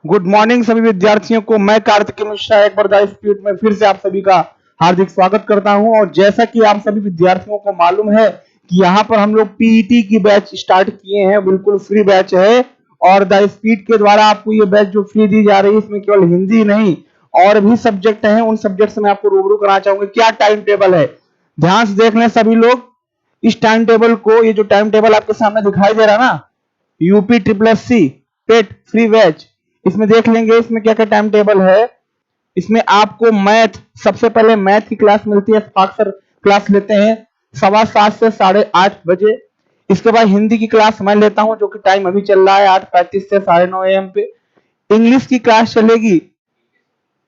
Good morning सभी विद्यार्थियों को। मैं कार्तिक मिश्रा एक बार द स्पीड में फिर से आप सभी का हार्दिक स्वागत करता हूं। और जैसा कि आप सभी विद्यार्थियों को मालूम है कि यहाँ पर हम लोग पीईटी की बैच स्टार्ट किए हैं, बिल्कुल फ्री बैच है। और द स्पीड के द्वारा आपको ये बैच जो फ्री दी जा रही है, इसमें केवल हिंदी नहीं और भी सब्जेक्ट हैं। उन सब्जेक्ट से मैं आपको रूबरू कराना चाहूंगा क्या टाइम टेबल है। ध्यान से देख लें सभी लोग इस टाइम टेबल को। ये जो टाइम टेबल आपके सामने दिखाई दे रहा है ना, UP triple S C TET free batch, इसमें देख लेंगे इसमें क्या क्या टाइम टेबल है। इसमें आपको मैथ, सबसे पहले मैथ की क्लास मिलती है, अक्सर क्लास लेते हैं 7:15 से 8:30 बजे। इसके बाद हिंदी की क्लास मैं लेता हूं, जो कि टाइम अभी चल रहा है 8:35 से 9:30 AM पे। इंग्लिश की क्लास चलेगी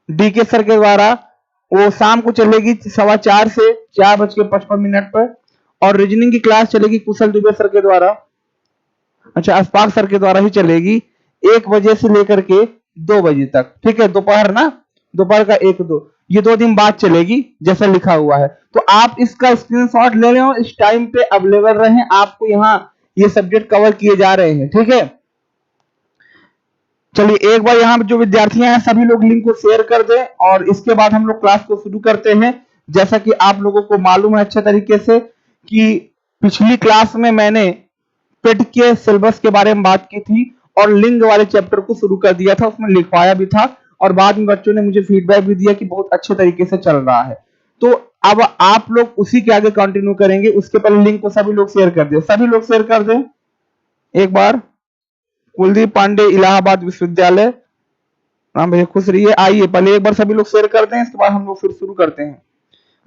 डीके सर के द्वारा, वो शाम को चलेगी 4:15 से 4:55 पर। और रीजनिंग की क्लास चलेगी कुशल दुबे सर के द्वारा, अच्छा अशफाक सर के द्वारा ही चलेगी 1 बजे से लेकर के 2 बजे तक। ठीक है, दोपहर ना, दोपहर का 1-2, ये 2 दिन बाद चलेगी जैसा लिखा हुआ है। तो आप इसका स्क्रीनशॉट ले लें और इस टाइम पे अवेलेबल रहें। आपको यहाँ ये सब्जेक्ट कवर किए जा रहे हैं। ठीक है, चलिए एक बार यहाँ जो विद्यार्थियां हैं सभी लोग लिंक को शेयर कर दें और इसके बाद हम लोग क्लास को शुरू करते हैं। जैसा कि आप लोगों को मालूम है अच्छे तरीके से कि पिछली क्लास में मैंने पेट के सिलेबस के बारे में बात की थी और लिंग वाले चैप्टर को शुरू कर दिया था, उसमें लिखवाया भी था और बाद में बच्चों ने मुझे फीडबैक भी दिया कि बहुत अच्छे तरीके से चल रहा है। तो अब आप लोग उसी के आगे कंटिन्यू करेंगे। उसके पहले लिंक को सभी लोग शेयर कर दें, सभी लोग शेयर कर दें एक बार। कुलदीप पांडे इलाहाबाद विश्वविद्यालय, राम भैया खुश रहिए। आइए पहले एक बार सभी लोग शेयर कर दें, इसके बाद हम लोग फिर शुरू करते हैं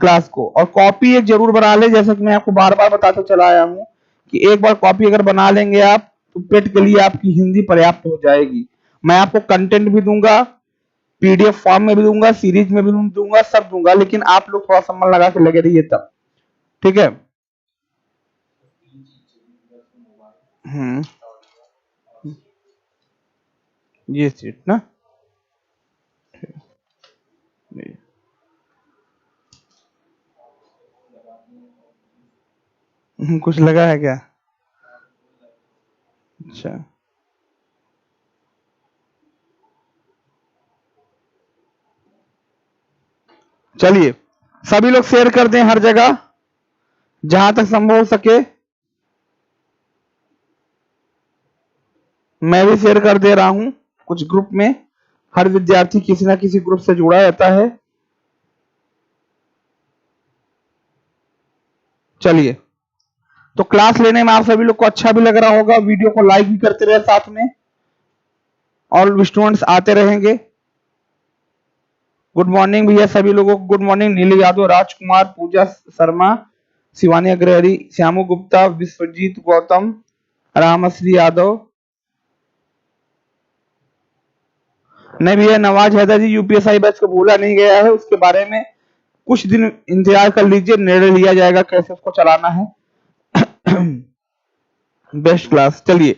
क्लास को। और कॉपी एक जरूर बना ले, जैसा कि मैं आपको बार बार बताता चला आया हूं कि एक बार कॉपी अगर बना लेंगे आप तो पेट के लिए आपकी हिंदी पर्याप्त हो जाएगी। मैं आपको कंटेंट भी दूंगा, पीडीएफ फॉर्म में भी दूंगा, सीरीज में भी दूंगा, सब दूंगा, लेकिन आप लोग थोड़ा सा मन लगा के लगे रहिए तब। ठीक है, ये सीट ना कुछ लगा है क्या? अच्छा, चलिए सभी लोग शेयर कर दें हर जगह जहां तक संभव हो सके। मैं भी शेयर कर दे रहा हूं कुछ ग्रुप में, हर विद्यार्थी किसी ना किसी ग्रुप से जुड़ा रहता है। चलिए, तो क्लास लेने में आप सभी लोग को अच्छा भी लग रहा होगा, वीडियो को लाइक भी करते रहे साथ में, और स्टूडेंट्स आते रहेंगे। गुड मॉर्निंग भैया सभी लोगों को, गुड मॉर्निंग। नीली यादव, राजकुमार, पूजा शर्मा, शिवानी अग्रहरी, श्यामू गुप्ता, विश्वजीत गौतम, रामश्री यादव, नहीं भैया नवाज हैदर जी यूपीएसआई बैच को भूला नहीं गया है, उसके बारे में कुछ दिन इंतजार कर लीजिए, निर्णय लिया जाएगा कैसे उसको चलाना है। Best class. चलिए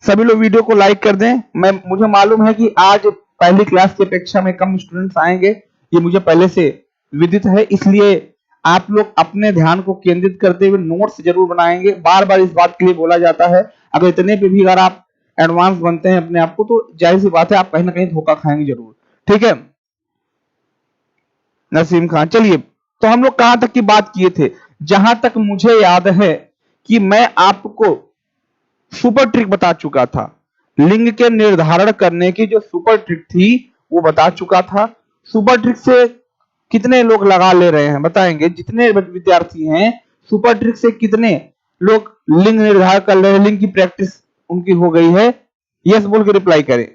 सभी लोग वीडियो को लाइक कर दें। मुझे मालूम है कि आज पहली क्लास की अपेक्षा में कम स्टूडेंट्स आएंगे, ये मुझे पहले से विदित है, इसलिए आप लोग अपने ध्यान को केंद्रित करते हुए नोट्स जरूर बनाएंगे। बार बार इस बात के लिए बोला जाता है, अगर इतने पे भी अगर आप एडवांस बनते हैं अपने आप को तो जाहिर सी बात है आप कहीं ना कहीं धोखा खाएंगे जरूर। ठीक है नसीम खान, चलिए तो हम लोग कहां तक की बात किए थे? जहां तक मुझे याद है कि मैं आपको सुपर ट्रिक बता चुका था, लिंग के निर्धारण करने की जो सुपर ट्रिक थी वो बता चुका था। सुपर ट्रिक से कितने लोग लगा ले रहे हैं बताएंगे? जितने विद्यार्थी हैं सुपर ट्रिक से कितने लोग लिंग निर्धारण कर रहे हैं, लिंग की प्रैक्टिस उनकी हो गई है? यस बोल के रिप्लाई करें।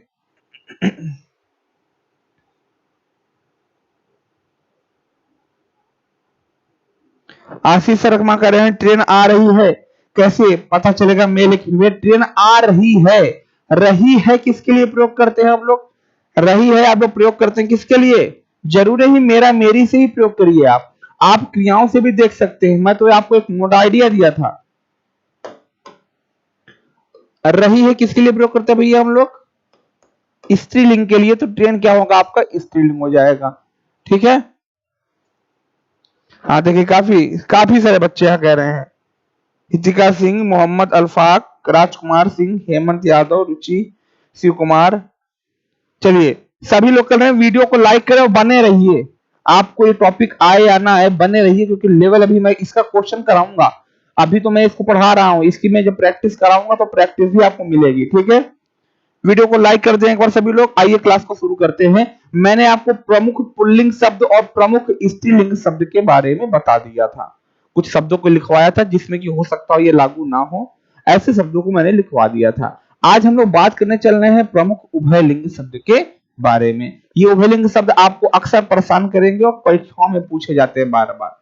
आशीष शर्मा कह रहे हैं ट्रेन आ रही है, कैसे पता चलेगा मेल एक फीमेल? ट्रेन आ रही है, रही है किसके लिए प्रयोग करते हैं हम लोग? रही है आप लोग प्रयोग करते हैं किसके लिए? जरूरी ही मेरा मेरी से ही प्रयोग करिए आप क्रियाओं से भी देख सकते हैं। मैं तो आपको एक मोड आइडिया दिया था। रही है किसके लिए प्रयोग करते हैं भैया हम लोग? स्त्रीलिंग के लिए, तो ट्रेन क्या होगा आपका? स्त्रीलिंग हो जाएगा। ठीक है, हाँ देखिए काफी काफी सारे बच्चे यहाँ कह रहे हैं। हितिका सिंह, मोहम्मद अल्फाक, राजकुमार सिंह, हेमंत यादव, रुचि, शिव कुमार, चलिए, सभी लोग कर रहे हैं, वीडियो को लाइक करें और बने रहिए। आपको ये टॉपिक आए या ना आए, बने रहिए, क्योंकि लेवल अभी मैं इसका क्वेश्चन कराऊंगा। अभी तो मैं इसको पढ़ा रहा हूं, इसकी मैं जब प्रैक्टिस कराऊंगा तो प्रैक्टिस भी आपको मिलेगी। ठीक है, वीडियो को लाइक कर दें एक बार सभी लोग। आइए क्लास को शुरू करते हैं। मैंने आपको प्रमुख पुल्लिंग शब्द और प्रमुख स्त्रीलिंग शब्द के बारे में बता दिया था। कुछ शब्दों को लिखवाया था जिसमें कि हो सकता हो ये लागू ना हो, ऐसे शब्दों को मैंने लिखवा दिया था। आज हम लोग बात करने चल रहे हैं प्रमुख उभयलिंग शब्द के बारे में। ये उभयलिंग शब्द आपको अक्सर परेशान करेंगे और परीक्षाओं में पूछे जाते हैं बार बार।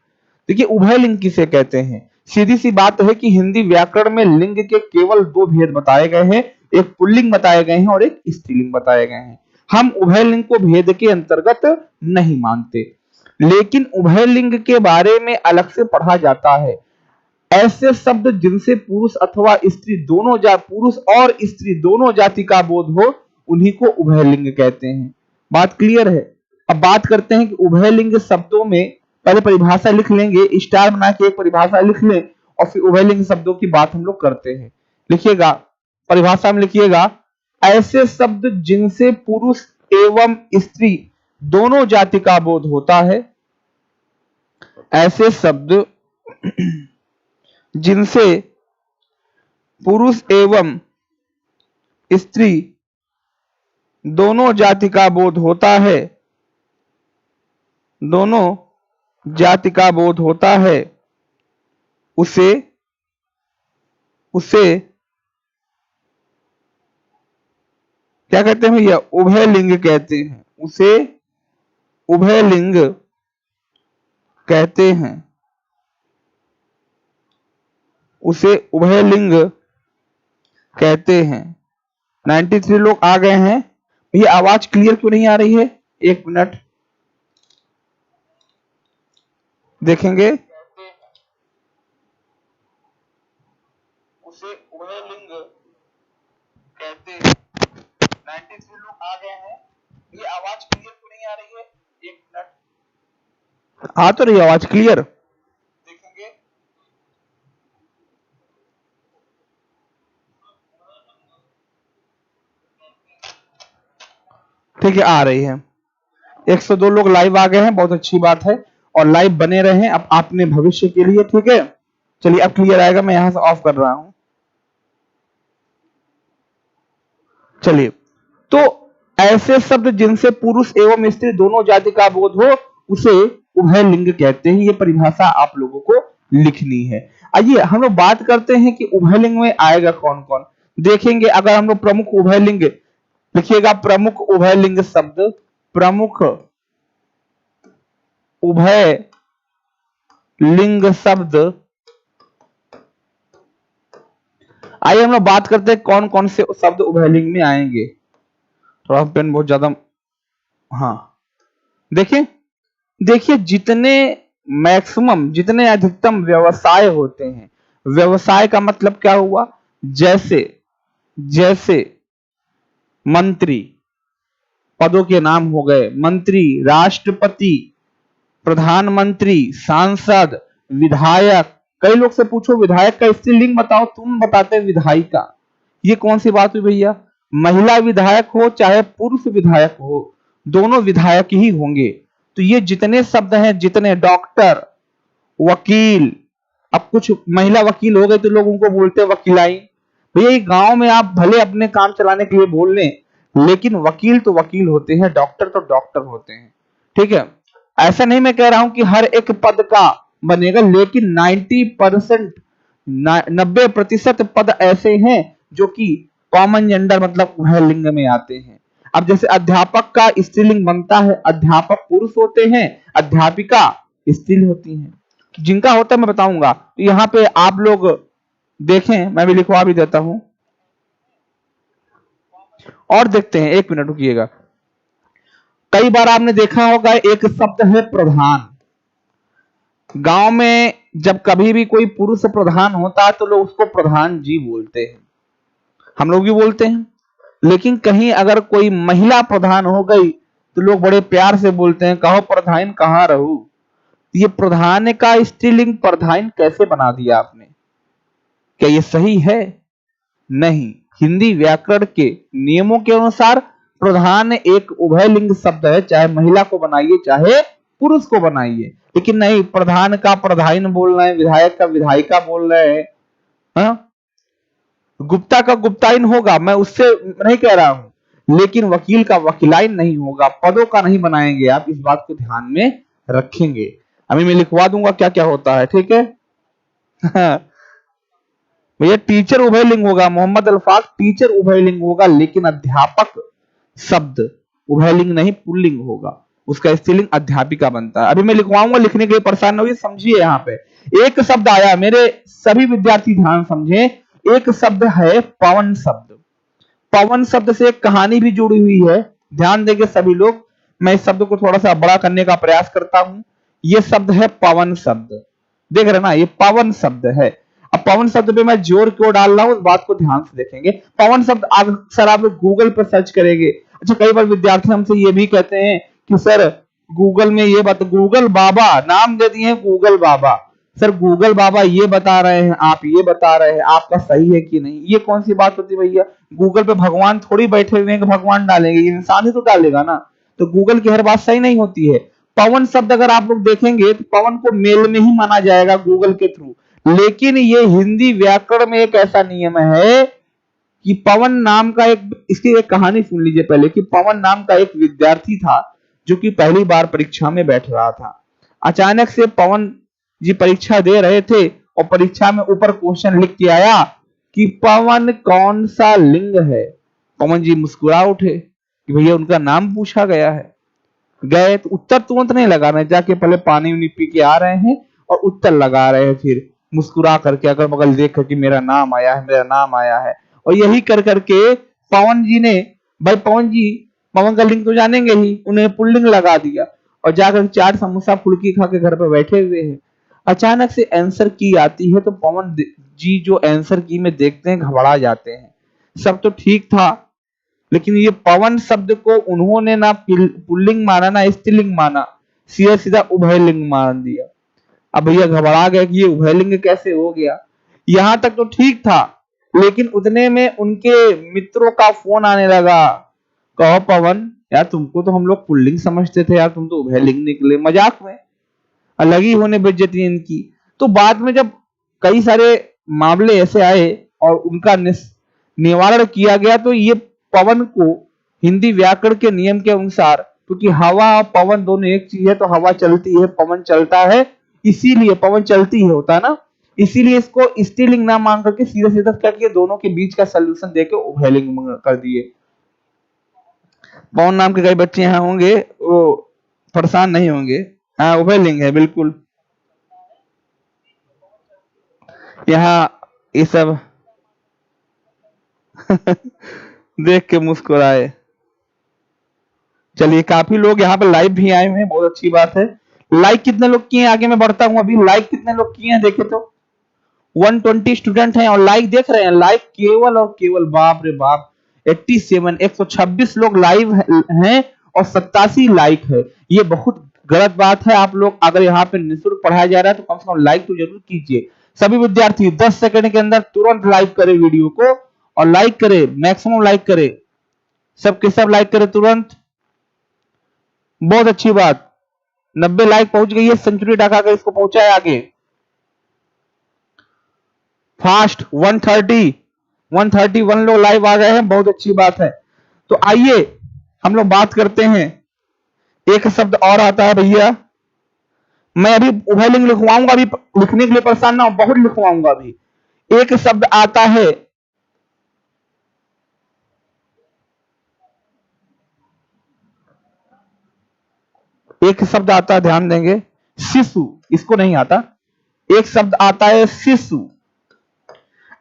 देखिए, उभयलिंग किसे कहते हैं? सीधी सी बात है कि हिंदी व्याकरण में लिंग के केवल दो भेद बताए गए हैं, एक पुल्लिंग बताए गए हैं और एक स्त्रीलिंग बताए गए हैं। हम उभयलिंग को भेद के अंतर्गत नहीं मानते, लेकिन उभयलिंग के बारे में अलग से पढ़ा जाता है। ऐसे शब्द जिनसे पुरुष अथवा स्त्री दोनों पुरुष और स्त्री दोनों जाति का बोध हो, उन्हीं को उभयलिंग कहते हैं। बात क्लियर है? अब बात करते हैं कि उभयलिंग शब्दों में पहले परिभाषा लिख लेंगे, स्टार बना के एक परिभाषा लिख लें और फिर उभयलिंग शब्दों की बात हम लोग करते हैं। लिखिएगा, परिभाषा में लिखिएगा, ऐसे शब्द जिनसे पुरुष एवं स्त्री दोनों जाति का बोध होता है, ऐसे शब्द जिनसे पुरुष एवं स्त्री दोनों जाति का बोध होता है, दोनों जाति का बोध होता है, उसे क्या कहते हैं भैया? उभयलिंग कहते हैं। उसे उभयलिंग कहते हैं। उसे उभयलिंग कहते हैं। 93 लोग आ गए हैं भैया। आवाज क्लियर क्यों नहीं आ रही है? एक मिनट देखेंगे। उसे उभयलिंग कहते हैं। 93 लोग आ गए हैं। ये आवाज क्लियर क्यों नहीं आ रही है? एक मिनट। आ तो रही आवाज क्लियर? देखेंगे। ठीक है, आ रही है। 102 लोग लाइव आ गए हैं, बहुत अच्छी बात है। और लाइव बने रहे अब आपने भविष्य के लिए। ठीक है, चलिए अब क्लियर आएगा। मैं यहां से ऑफ कर रहा हूं। चलिए, तो ऐसे शब्द जिनसे पुरुष एवं स्त्री दोनों जाति का बोध हो, उसे उभयलिंग कहते हैं। ये परिभाषा आप लोगों को लिखनी है। आइए हम लोग बात करते हैं कि उभयलिंग में आएगा कौन कौन। देखेंगे, अगर हम लोग प्रमुख उभयलिंग लिखिएगा, प्रमुख उभयलिंग शब्द, प्रमुख उभयलिंग शब्द। आइए हम लोग बात करते हैं कौन कौन से शब्द उभयलिंग में आएंगे। थोड़ा पेन बहुत ज्यादा, हाँ देखिए, देखिए जितने मैक्सिमम, जितने अधिकतम व्यवसाय होते हैं, व्यवसाय का मतलब क्या हुआ? जैसे जैसे मंत्री, पदों के नाम हो गए, मंत्री, राष्ट्रपति, प्रधानमंत्री, सांसद, विधायक। कई लोग से पूछो विधायक का स्त्रीलिंग बताओ, तुम बताते विधायिका। ये कौन सी बात हुई भैया? महिला विधायक हो चाहे पुरुष विधायक हो, दोनों विधायक ही होंगे। तो ये जितने शब्द हैं, जितने डॉक्टर, वकील, अब कुछ महिला वकील हो गए तो लोग उनको बोलते हैं वकीलाई। भैया ये गांव में आप भले अपने काम चलाने के लिए बोल लें, लेकिन वकील तो वकील होते हैं, डॉक्टर तो डॉक्टर होते हैं। ठीक है, ऐसा नहीं मैं कह रहा हूं कि हर एक पद का बनेगा, लेकिन 90% पद ऐसे हैं जो कि कॉमन जेंडर मतलब उभयलिंग में आते हैं। अब जैसे अध्यापक का स्त्रीलिंग बनता है, अध्यापक पुरुष होते हैं, अध्यापिका स्त्री होती हैं। जिनका होता है मैं बताऊंगा। तो यहाँ पे आप लोग देखें, मैं भी लिखवा भी देता हूं और देखते हैं। एक मिनट रुकिएगा। कई बार आपने देखा होगा एक शब्द है प्रधान। गांव में जब कभी भी कोई पुरुष प्रधान होता है तो लोग उसको प्रधान जी बोलते हैं, हम लोग भी बोलते हैं। लेकिन कहीं अगर कोई महिला प्रधान हो गई तो लोग बड़े प्यार से बोलते हैं, कहो प्रधान कहां रहूं। ये प्रधान का स्त्रीलिंग प्रधान कैसे बना दिया आपने? क्या ये सही है? नहीं। हिंदी व्याकरण के नियमों के अनुसार प्रधान एक उभयलिंग शब्द है, चाहे महिला को बनाइए चाहे पुरुष को बनाइए, लेकिन नहीं, प्रधान का प्रधाइन बोल रहे हैं, विधायक का विधायिका बोल रहे हैं। हाँ? गुप्ता का गुप्ताइन होगा, मैं उससे नहीं कह रहा हूं, लेकिन वकील का वकीलाइन नहीं होगा। पदों का नहीं बनाएंगे आप, इस बात को ध्यान में रखेंगे। अभी मैं लिखवा दूंगा क्या क्या होता है, ठीक है। भैया टीचर उभयलिंग होगा, मोहम्मद अल्फाक टीचर उभयलिंग होगा, लेकिन अध्यापक शब्द उभयलिंग नहीं पुल्लिंग होगा, उसका स्त्रीलिंग अध्यापिका बनता है। अभी मैं लिखवाऊंगा, लिखने के लिए परेशान नहीं होइए, समझिए। यहाँ पे एक शब्द आया, मेरे सभी विद्यार्थी ध्यान समझे, एक शब्द है पवन शब्द। पवन शब्द से एक कहानी भी जुड़ी हुई है, ध्यान देंगे सभी लोग। मैं इस शब्द को थोड़ा सा बड़ा करने का प्रयास करता हूं। यह शब्द है पवन शब्द, देख रहे ना, ये पवन शब्द है। अब पवन शब्द पे मैं जोर क्यों डाल रहा हूं, उस बात को ध्यान से देखेंगे। पवन शब्द अक्सर आप लोग गूगल पर सर्च करेंगे। अच्छा, कई बार विद्यार्थी हमसे ये भी कहते हैं कि सर गूगल में ये बात, गूगल बाबा नाम दे दिए, गूगल बाबा, सर गूगल बाबा ये बता रहे हैं, आप ये बता रहे हैं, आपका सही है कि नहीं? ये कौन सी बात होती है भैया? गूगल पे भगवान थोड़ी बैठे हुए हैं कि भगवान डालेंगे, इंसान ही तो डालेगा ना, तो गूगल की हर बात सही नहीं होती है। पवन शब्द अगर आप लोग देखेंगे तो पवन को मेल में ही माना जाएगा गूगल के थ्रू, लेकिन ये हिंदी व्याकरण में एक ऐसा नियम है कि पवन नाम का इसकी एक कहानी सुन लीजिए पहले, कि पवन नाम का एक विद्यार्थी था जो कि पहली बार परीक्षा में बैठ रहा था। अचानक से पवन जी परीक्षा दे रहे थे और परीक्षा में ऊपर क्वेश्चन लिख के आया कि पवन कौन सा लिंग है। पवन जी मुस्कुरा उठे कि भैया उनका नाम पूछा गया है। गए तो उत्तर तुरंत नहीं लगा रहे, जाके पहले पानी उनी पी के आ रहे हैं और उत्तर लगा रहे हैं, फिर मुस्कुरा करके अगल बगल देख करके मेरा नाम आया है, मेरा नाम आया है। और यही कर करके पवन जी ने, भाई पवन जी पवन का लिंग तो जानेंगे ही, उन्हें पुल्लिंग लगा दिया और जाकर चाट समोसा फुल्की खा के घर पे बैठे हुए हैं। अचानक से आंसर की आती है तो पवन जी जो आंसर की में देखते हैं घबरा जाते हैं। सब तो ठीक था, लेकिन ये पवन शब्द को उन्होंने ना पुल्लिंग माना ना स्त्रीलिंग माना, सीधा सीधा उभयलिंग मान दिया। अब भैया घबरा गए कि ये उभयलिंग कैसे हो गया। यहां तक तो ठीक था, लेकिन उतने में उनके मित्रों का फोन आने लगा, कहो पवन यार तुमको तो हम लोग पुल्लिंग समझते थे यार, तुम तो उभयलिंग निकले, मजाक में। अलग ही होने बेइज्जती इनकी। तो बाद में जब कई सारे मामले ऐसे आए और उनका निवारण किया गया, तो ये पवन को हिंदी व्याकरण के नियम के अनुसार, क्योंकि हवा और पवन दोनों एक चीज है, तो हवा चलती है पवन चलता है, इसीलिए पवन चलती है होता है ना, इसीलिए इसको स्त्रीलिंग ना मान करके सीधा सीधा करके दोनों के बीच का सोल्यूशन देके उभयलिंग कर दिए। पवन नाम के कई बच्चे यहाँ होंगे, वो परेशान नहीं होंगे। हाँ उभयलिंग है बिल्कुल। यहाँ ये सब देख के मुस्कुराए। चलिए काफी लोग यहाँ पे लाइव भी आए हुए हैं, बहुत अच्छी बात है। लाइक कितने लोग किए हैं, आगे मैं बढ़ता हूँ। अभी लाइक कितने लोग किए हैं देखे तो 120 स्टूडेंट हैं और लाइक देख रहे हैं। लाइक केवल और केवल, बाप रे बाप, 87 126 लोग लाइव हैं और 87 लाइक है। ये बहुत गलत बात है। आप लोग अगर यहाँ पे निःशुल्क पढ़ाया जा रहा है तो कम से कम लाइक तो जरूर कीजिए। सभी विद्यार्थी 10 सेकंड के अंदर तुरंत लाइक करें वीडियो को, और लाइक करें, मैक्सिमम लाइक करें, सबके सब लाइक करें तुरंत। बहुत अच्छी बात, 90 लाइक पहुंच गई है, सेंचुरी डका कर इसको पहुंचाए आगे फास्ट। 131 लोग लाइव आ गए हैं, बहुत अच्छी बात है। तो आइए हम लोग बात करते हैं। एक शब्द और आता है भैया, मैं अभी उभयलिंग लिखवाऊंगा, अभी लिखने के लिए परेशान ना हो, बहुत लिखवाऊंगा। अभी एक शब्द आता है, एक शब्द आता है, ध्यान देंगे, शिशु। इसको नहीं आता। एक शब्द आता है शिशु।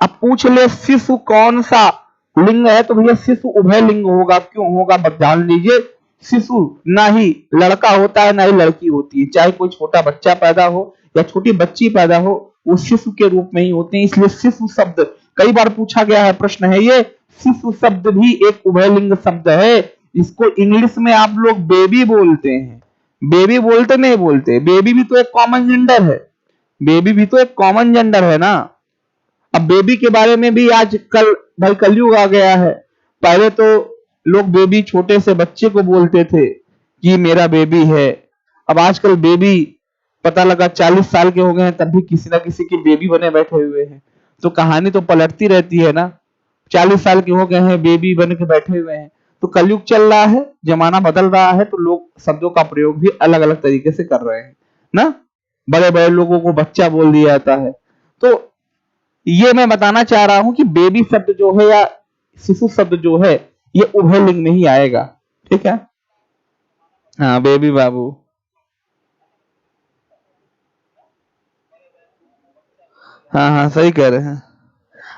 अब पूछ ले शिशु कौन सा लिंग है, तो भैया शिशु उभयलिंग होगा। क्यों होगा जान लीजिए। शिशु ना ही लड़का होता है ना ही लड़की होती है, चाहे कोई छोटा बच्चा पैदा हो या छोटी बच्ची पैदा हो, वो शिशु के रूप में ही होते हैं। इसलिए शिशु शब्द कई बार पूछा गया है, प्रश्न है ये। शिशु शब्द भी एक उभयलिंग शब्द है। इसको इंग्लिश में आप लोग बेबी बोलते हैं। बेबी बोलते नहीं बोलते, बेबी भी तो एक कॉमन जेंडर है, बेबी भी तो एक कॉमन जेंडर है ना। अब बेबी के बारे में भी आज कल भाई कलयुग आ गया है। पहले तो लोग बेबी छोटे से बच्चे को बोलते थे कि मेरा बेबी है। अब आजकल बेबी पता लगा 40 साल के हो गए हैं तब भी किसी ना किसी की बेबी बने बैठे हुए हैं। तो कहानी तो पलटती रहती है ना। 40 साल के हो गए हैं बेबी बन के बैठे हुए हैं। तो कलयुग चल रहा है, जमाना बदल रहा है, तो लोग शब्दों का प्रयोग भी अलग अलग तरीके से कर रहे हैं ना। बड़े बड़े लोगों को बच्चा बोल दिया जाता है। तो ये मैं बताना चाह रहा हूं कि बेबी शब्द जो है या शिशु शब्द जो है ये उभय लिंग में ही आएगा। ठीक है, हाँ बेबी बाबू। हाँ हाँ सही कह रहे हैं।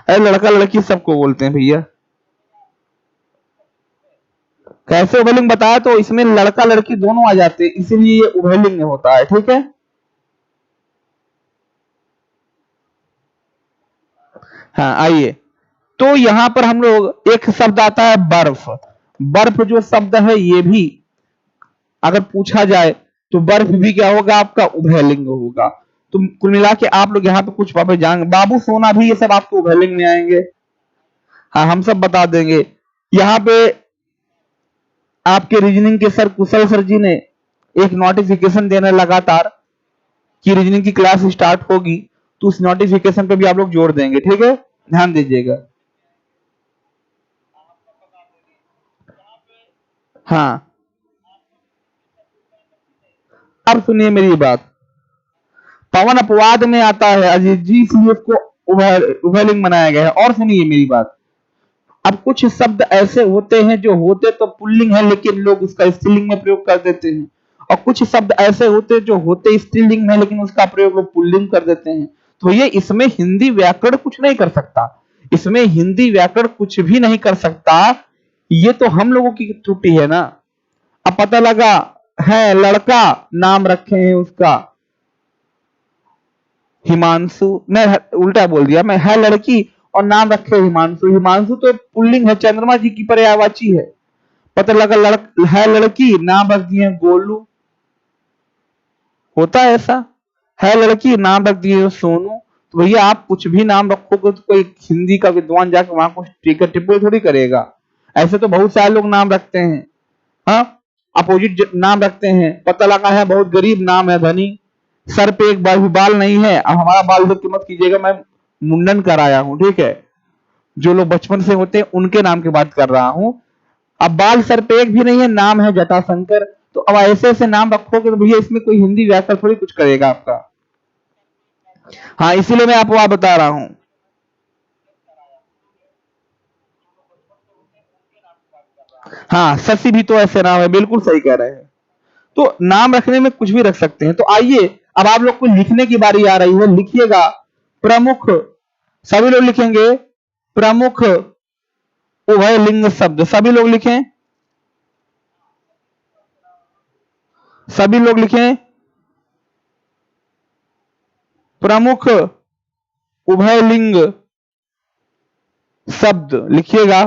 अरे लड़का लड़की सबको बोलते हैं भैया। कैसे उभयलिंग बताया, तो इसमें लड़का लड़की दोनों आ जाते हैं, इसीलिए ये उभयलिंग में होता है। ठीक है, हाँ आइए। तो यहां पर हम लोग एक शब्द आता है बर्फ। बर्फ जो शब्द है ये भी अगर पूछा जाए तो बर्फ भी क्या होगा, आपका उभयलिंग होगा। तो कुल मिला के आप लोग यहाँ पे कुछ पापे जान बाबू सोना भी ये सब आपके उभयलिंग में आएंगे। हाँ हम सब बता देंगे। यहाँ पे आपके रीजनिंग के सर कुशल सर जी ने एक नोटिफिकेशन देना लगातार कि रीजनिंग की क्लास स्टार्ट होगी, तो उस नोटिफिकेशन पे भी आप लोग जोड़ देंगे। ठीक है, ध्यान दीजिएगा। हाँ अब सुनिए मेरी बात। पवन अपवाद में आता है अजीत जी, इसलिए उसको उभयलिंग बनाया गया है। और सुनिए मेरी बात, अब कुछ शब्द ऐसे होते हैं जो होते तो पुल्लिंग है लेकिन लोग उसका स्त्रीलिंग में प्रयोग कर देते हैं, और कुछ शब्द ऐसे होते हैं जो होते स्त्रीलिंग में लेकिन उसका प्रयोग लोग पुल्लिंग कर देते हैं। तो ये इसमें हिंदी व्याकरण कुछ नहीं कर सकता, इसमें हिंदी व्याकरण कुछ भी नहीं कर सकता। ये तो हम लोगों की त्रुटि है ना। अब पता लगा है लड़का, नाम रखे हैं उसका हिमांशु, मैं उल्टा बोल दिया, मैं है लड़की और नाम रखे हिमांशु। हिमांशु तो पुल्लिंग है, चंद्रमा जी की पर्यायवाची है। पता लगा है लड़की, नाम रख दिए गोलू। होता है ऐसा, है लड़की नाम रख दिए सोनू। तो भैया आप कुछ भी नाम रखोगे तो कोई हिंदी का विद्वान जाकर वहां कुछ टिप्पणी थोड़ी करेगा। ऐसे तो बहुत सारे लोग नाम रखते हैं, हाँ अपोजिट नाम रखते हैं। पता लगा है बहुत गरीब नाम है धनी, सर पे एक बार भी बाल नहीं है। अब हमारा बाल देख के मत कीजिएगा, मैं मुंडन कराया हूं। ठीक है, जो लोग बचपन से होते हैं उनके नाम की बात कर रहा हूं। अब बाल सर पे एक भी नहीं है, नाम है जटाशंकर। तो अब ऐसे ऐसे नाम रखोगे तो भैया इसमें कोई हिंदी व्याकरण थोड़ी कुछ करेगा आपका। हाँ इसीलिए मैं आपको बता रहा हूं। हाँ शशि भी तो ऐसे नाम है, बिल्कुल सही कह रहे हैं। तो नाम रखने में कुछ भी रख सकते हैं। तो आइए अब आप लोग को लिखने की बारी आ रही है, लिखिएगा प्रमुख। सभी लोग लिखेंगे प्रमुख उभयलिंग शब्द। सभी लोग लिखें, सभी लोग लिखें प्रमुख उभयलिंग शब्द। लिखिएगा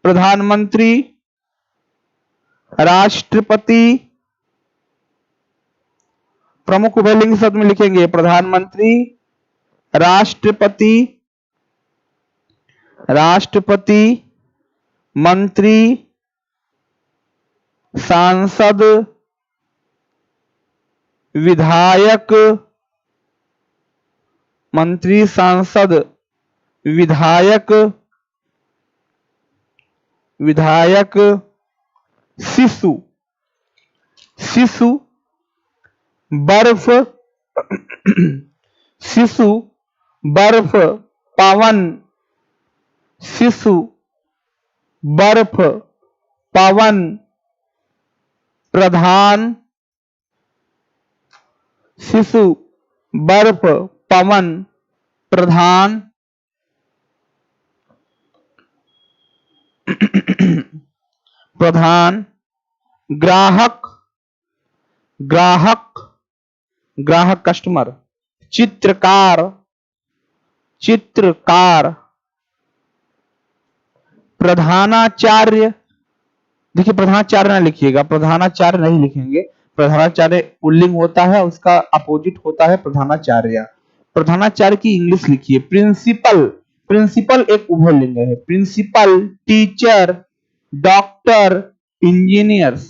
प्रधानमंत्री, राष्ट्रपति। प्रमुख उभयलिंग शब्द में लिखेंगे प्रधानमंत्री, राष्ट्रपति, राष्ट्रपति, मंत्री, सांसद, विधायक, मंत्री, सांसद, विधायक, विधायक, शिशु, शिशु, बर्फ, शिशु, बर्फ, पवन, शिशु, बर्फ, पवन, प्रधान, शिशु, बर्फ, पवन, प्रधान, प्रधान, ग्राहक, ग्राहक, ग्राहक कस्टमर, चित्रकार, चित्रकार, प्रधानाचार्य। देखिए प्रधानाचार्य ना लिखिएगा, प्रधानाचार्य नहीं लिखेंगे। प्रधानाचार्य पुल्लिंग होता है, उसका अपोजिट होता है प्रधानाचार्य। प्रधानाचार्य की इंग्लिश लिखिए प्रिंसिपल। प्रिंसिपल एक उभयलिंग है, principal, teacher, doctor, engineers.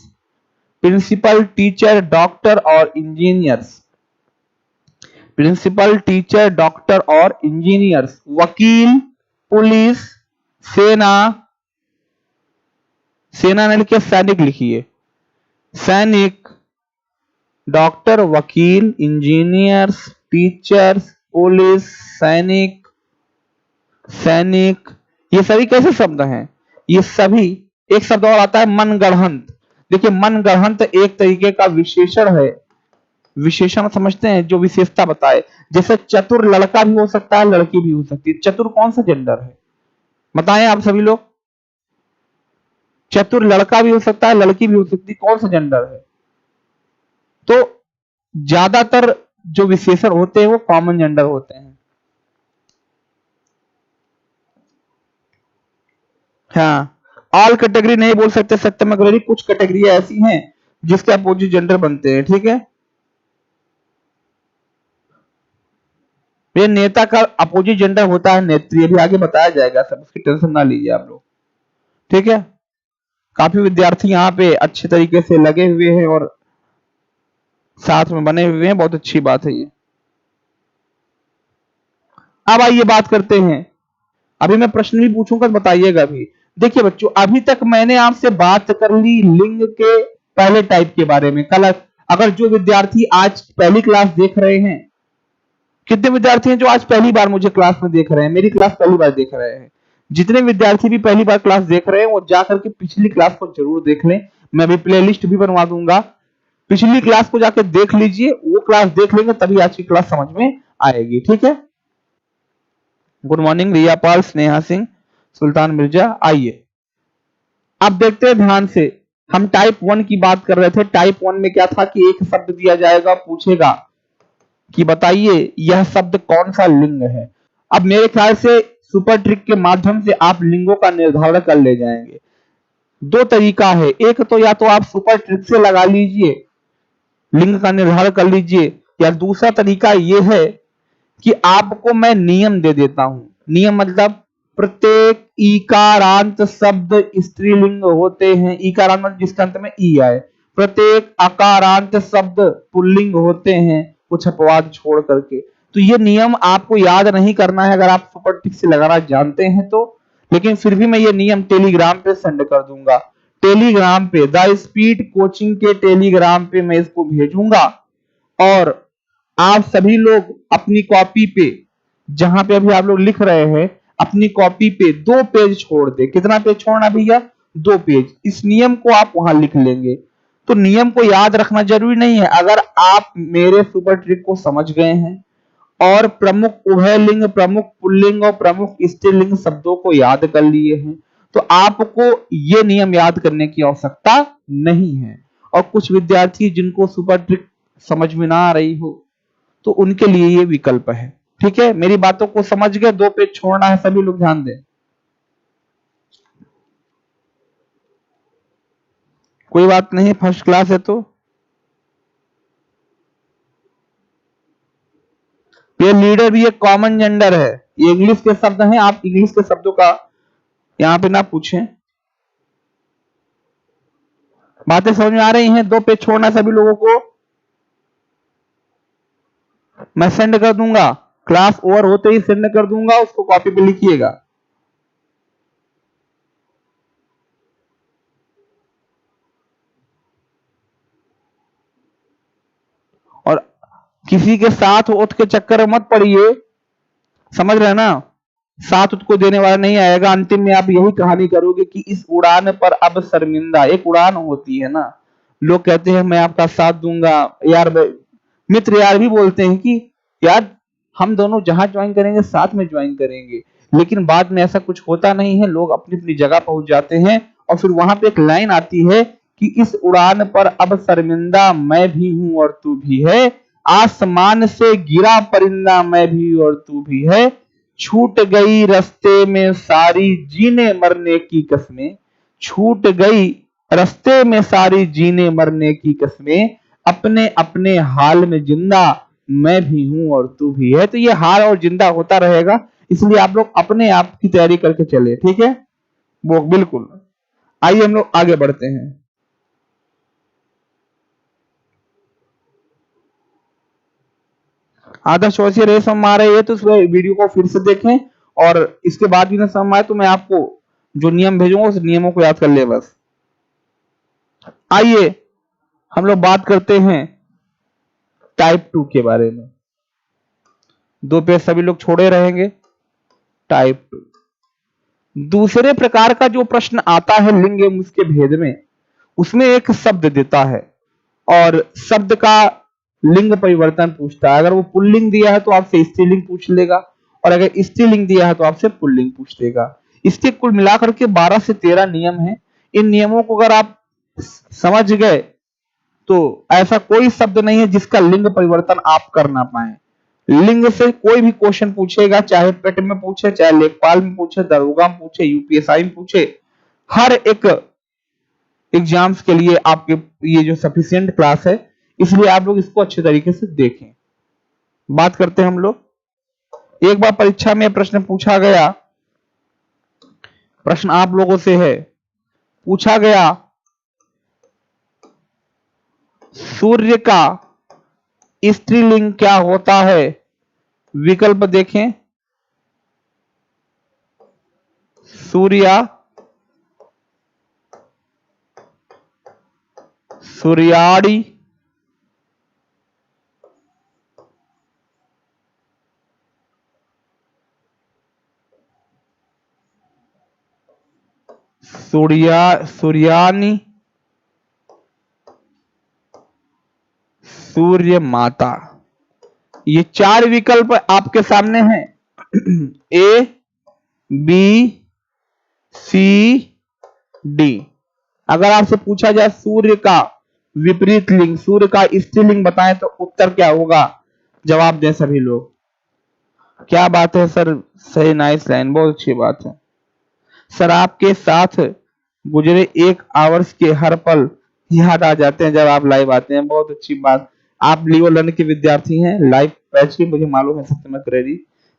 Principal, teacher, doctor और इंजीनियर्स। प्रिंसिपल, टीचर, डॉक्टर और इंजीनियर्स। वकील, पुलिस, सेना, सेना ने लिखिए, सैनिक लिखिए, सैनिक, डॉक्टर, वकील, इंजीनियर्स, टीचर्स, पुलिस, सैनिक, सैनिक, ये सभी कैसे शब्द हैं? ये सभी, एक शब्द और आता है मनगढ़ंत। देखिए मनगढ़ंत एक तरीके का विशेषण है, विशेषण समझते हैं जो विशेषता बताए। जैसे चतुर लड़का भी हो सकता है, लड़की भी हो सकती है। चतुर कौन सा जेंडर है बताएं आप सभी लोग? चतुर लड़का भी हो सकता है, लड़की भी हो सकती है, कौन सा जेंडर है? तो ज्यादातर जो विशेषण होते हैं वो कॉमन जेंडर होते हैं। हाँ, ऑल कैटेगरी नहीं बोल सकते सत्यम अग्रणी, कुछ कैटेगरी ऐसी हैं जिसके अपोजिट जेंडर बनते हैं, ठीक है। ये नेता का अपोजिट जेंडर होता है नेत्री, अभी आगे बताया जाएगा सब, उसकी टेंशन ना लीजिए आप लोग, ठीक है। काफी विद्यार्थी यहाँ पे अच्छे तरीके से लगे हुए हैं और साथ में बने हुए हैं, बहुत अच्छी बात है ये। अब आइए बात करते हैं, अभी मैं प्रश्न भी पूछूंगा तो बताइएगा भी। देखिए बच्चों, अभी तक मैंने आपसे बात कर ली लिंग के पहले टाइप के बारे में। कल अगर जो विद्यार्थी आज पहली क्लास देख रहे हैं, कितने विद्यार्थी हैं जो आज पहली बार मुझे क्लास में देख रहे हैं, मेरी क्लास पहली बार देख रहे हैं? जितने विद्यार्थी भी पहली बार क्लास देख रहे हैं वो जाकर के पिछली क्लास को जरूर देख लें, मैं भी प्लेलिस्ट भी बनवा दूंगा। पिछली क्लास को जाकर देख लीजिए, वो क्लास देख लेंगे तभी आज की क्लास समझ में आएगी, ठीक है। गुड मॉर्निंग रिया पाल, स्नेहा सिंह, सुल्तान मिर्जा। आइए अब देखते हैं ध्यान से, हम टाइप 1 की बात कर रहे थे। टाइप 1 में क्या था कि एक शब्द दिया जाएगा, पूछेगा कि बताइए यह शब्द कौन सा लिंग है। अब मेरे ख्याल से सुपर ट्रिक के माध्यम से आप लिंगों का निर्धारण कर ले जाएंगे। दो तरीका है, एक तो या तो आप सुपर ट्रिक से लगा लीजिए, लिंग का निर्धारण कर लीजिए, या दूसरा तरीका यह है कि आपको मैं नियम दे देता हूं। नियम मतलब प्रत्येक ईकारांत शब्द स्त्रीलिंग होते हैं, ईकारांत मतलब जिसके अंत में ई आए। प्रत्येक अकारांत शब्द पुल्लिंग होते हैं, कुछ अपवाद छोड़ करके। तो ये नियम आपको याद नहीं करना है अगर आप सुपर टिक से लगाना जानते हैं तो, लेकिन फिर भी मैं ये नियम टेलीग्राम पे सेंड कर दूंगा। टेलीग्राम पे द स्पीड कोचिंग के टेलीग्राम पे मैं इसको भेजूंगा, और आप सभी लोग अपनी कॉपी पे, जहां पे अभी आप लोग लिख रहे हैं, अपनी कॉपी पे 2 पेज छोड़ दे। कितना पेज छोड़ना भैया? 2 पेज। इस नियम को आप वहां लिख लेंगे। तो नियम को याद रखना जरूरी नहीं है। अगर आप मेरे सुपर ट्रिक को समझ गए हैं और प्रमुख उभयलिंग, प्रमुख पुल्लिंग और प्रमुख स्त्रीलिंग शब्दों को याद कर लिए हैं, तो आपको ये नियम याद करने की आवश्यकता नहीं है। और कुछ विद्यार्थी जिनको सुपर ट्रिक समझ में ना आ रही हो तो उनके लिए ये विकल्प है, ठीक है। मेरी बातों को समझ गए? 2 पेज छोड़ना है, सभी लोग ध्यान दें। कोई बात नहीं, फर्स्ट क्लास है तो। ये लीडर भी एक कॉमन जेंडर है, ये इंग्लिश के शब्द हैं, आप इंग्लिश के शब्दों का यहां पे ना पूछें। बातें समझ में आ रही हैं? 2 पेज छोड़ना है सभी लोगों को, मैं सेंड कर दूंगा, क्लास ओवर होते ही सेंड कर दूंगा, उसको कॉपी पे लिखिएगा। और किसी के साथ उठ के चक्कर में मत पड़िए, समझ रहे ना? साथ उसको देने वाला नहीं आएगा, अंतिम में आप यही कहानी करोगे कि इस उड़ान पर अब शर्मिंदा। एक उड़ान होती है ना, लोग कहते हैं मैं आपका साथ दूंगा यार, मित्र यार भी बोलते हैं कि यार हम दोनों जहां ज्वाइन करेंगे साथ में ज्वाइन करेंगे, लेकिन बाद में ऐसा कुछ होता नहीं है। लोग अपनी अपनी जगह पहुंच जाते हैं और फिर वहां पे एक लाइन आती है कि इस उड़ान पर अब शर्मिंदा मैं भी हूं और तू भी है, आसमान से गिरा परिंदा मैं भी और तू भी है, छूट गई रास्ते में सारी जीने मरने की कस्में, छूट गई रास्ते में सारी जीने मरने की कस्में, अपने अपने हाल में जिंदा मैं भी हूं और तू भी है। तो ये हाल और जिंदा होता रहेगा, इसलिए आप लोग अपने आप की तैयारी करके चले, ठीक है वो बिल्कुल। आइए हम लोग आगे बढ़ते हैं। आदर्श चौधरी रहे समझ आ रही है तो इस वीडियो को फिर से देखें, और इसके बाद भी ना समझ आए तो मैं आपको जो नियम भेजूंगा उस नियमों को याद कर ले बस। आइए हम लोग बात करते हैं टाइप 2 के बारे में। 2 पेज सभी लोग छोड़े रहेंगे। टाइप 2 दूसरे प्रकार का जो प्रश्न आता है लिंग एवं उसके भेद में, उसमें एक शब्द देता है और शब्द का लिंग परिवर्तन पूछता है। अगर वो पुल्लिंग दिया है तो आपसे स्त्रीलिंग पूछ लेगा, और अगर स्त्रीलिंग दिया है तो आपसे पुल्लिंग पूछ लेगा। इसके कुल मिलाकर के 12 से 13 नियम हैं। इन नियमों को अगर आप समझ गए तो ऐसा कोई शब्द नहीं है जिसका लिंग परिवर्तन आप कर ना पाए। लिंग से कोई भी क्वेश्चन पूछेगा, चाहे पेट में पूछे, चाहे लेखपाल में पूछे, दरोगा में पूछे, यूपीएसआई में पूछे, हर एक एग्जाम्स के लिए आपके ये जो सफिशिएंट क्लास है, इसलिए आप लोग इसको अच्छे तरीके से देखें। बात करते हैं हम लोग। एक बार परीक्षा में प्रश्न पूछा गया, प्रश्न आप लोगों से है, पूछा गया सूर्य का स्त्रीलिंग क्या होता है? विकल्प देखें, सूर्या, सूर्याड़ी, सूर्यानी, सूर्य माता। ये 4 विकल्प आपके सामने हैं। ए, बी, सी, डी। अगर आपसे पूछा जाए सूर्य का विपरीत लिंग, सूर्य का स्त्रीलिंग बताएं तो उत्तर क्या होगा? जवाब दें सभी लोग। क्या बात है सर, सही, नाइस लाइन, बहुत अच्छी बात है सर। आपके साथ गुजरे 1 आवर्स के हर पल याद आ जाते हैं जब आप लाइव आते हैं, बहुत अच्छी बात। आप लियो लर्न के विद्यार्थी हैं, लाइव बैच की, मुझे मालूम है सत्यम क्रेरी।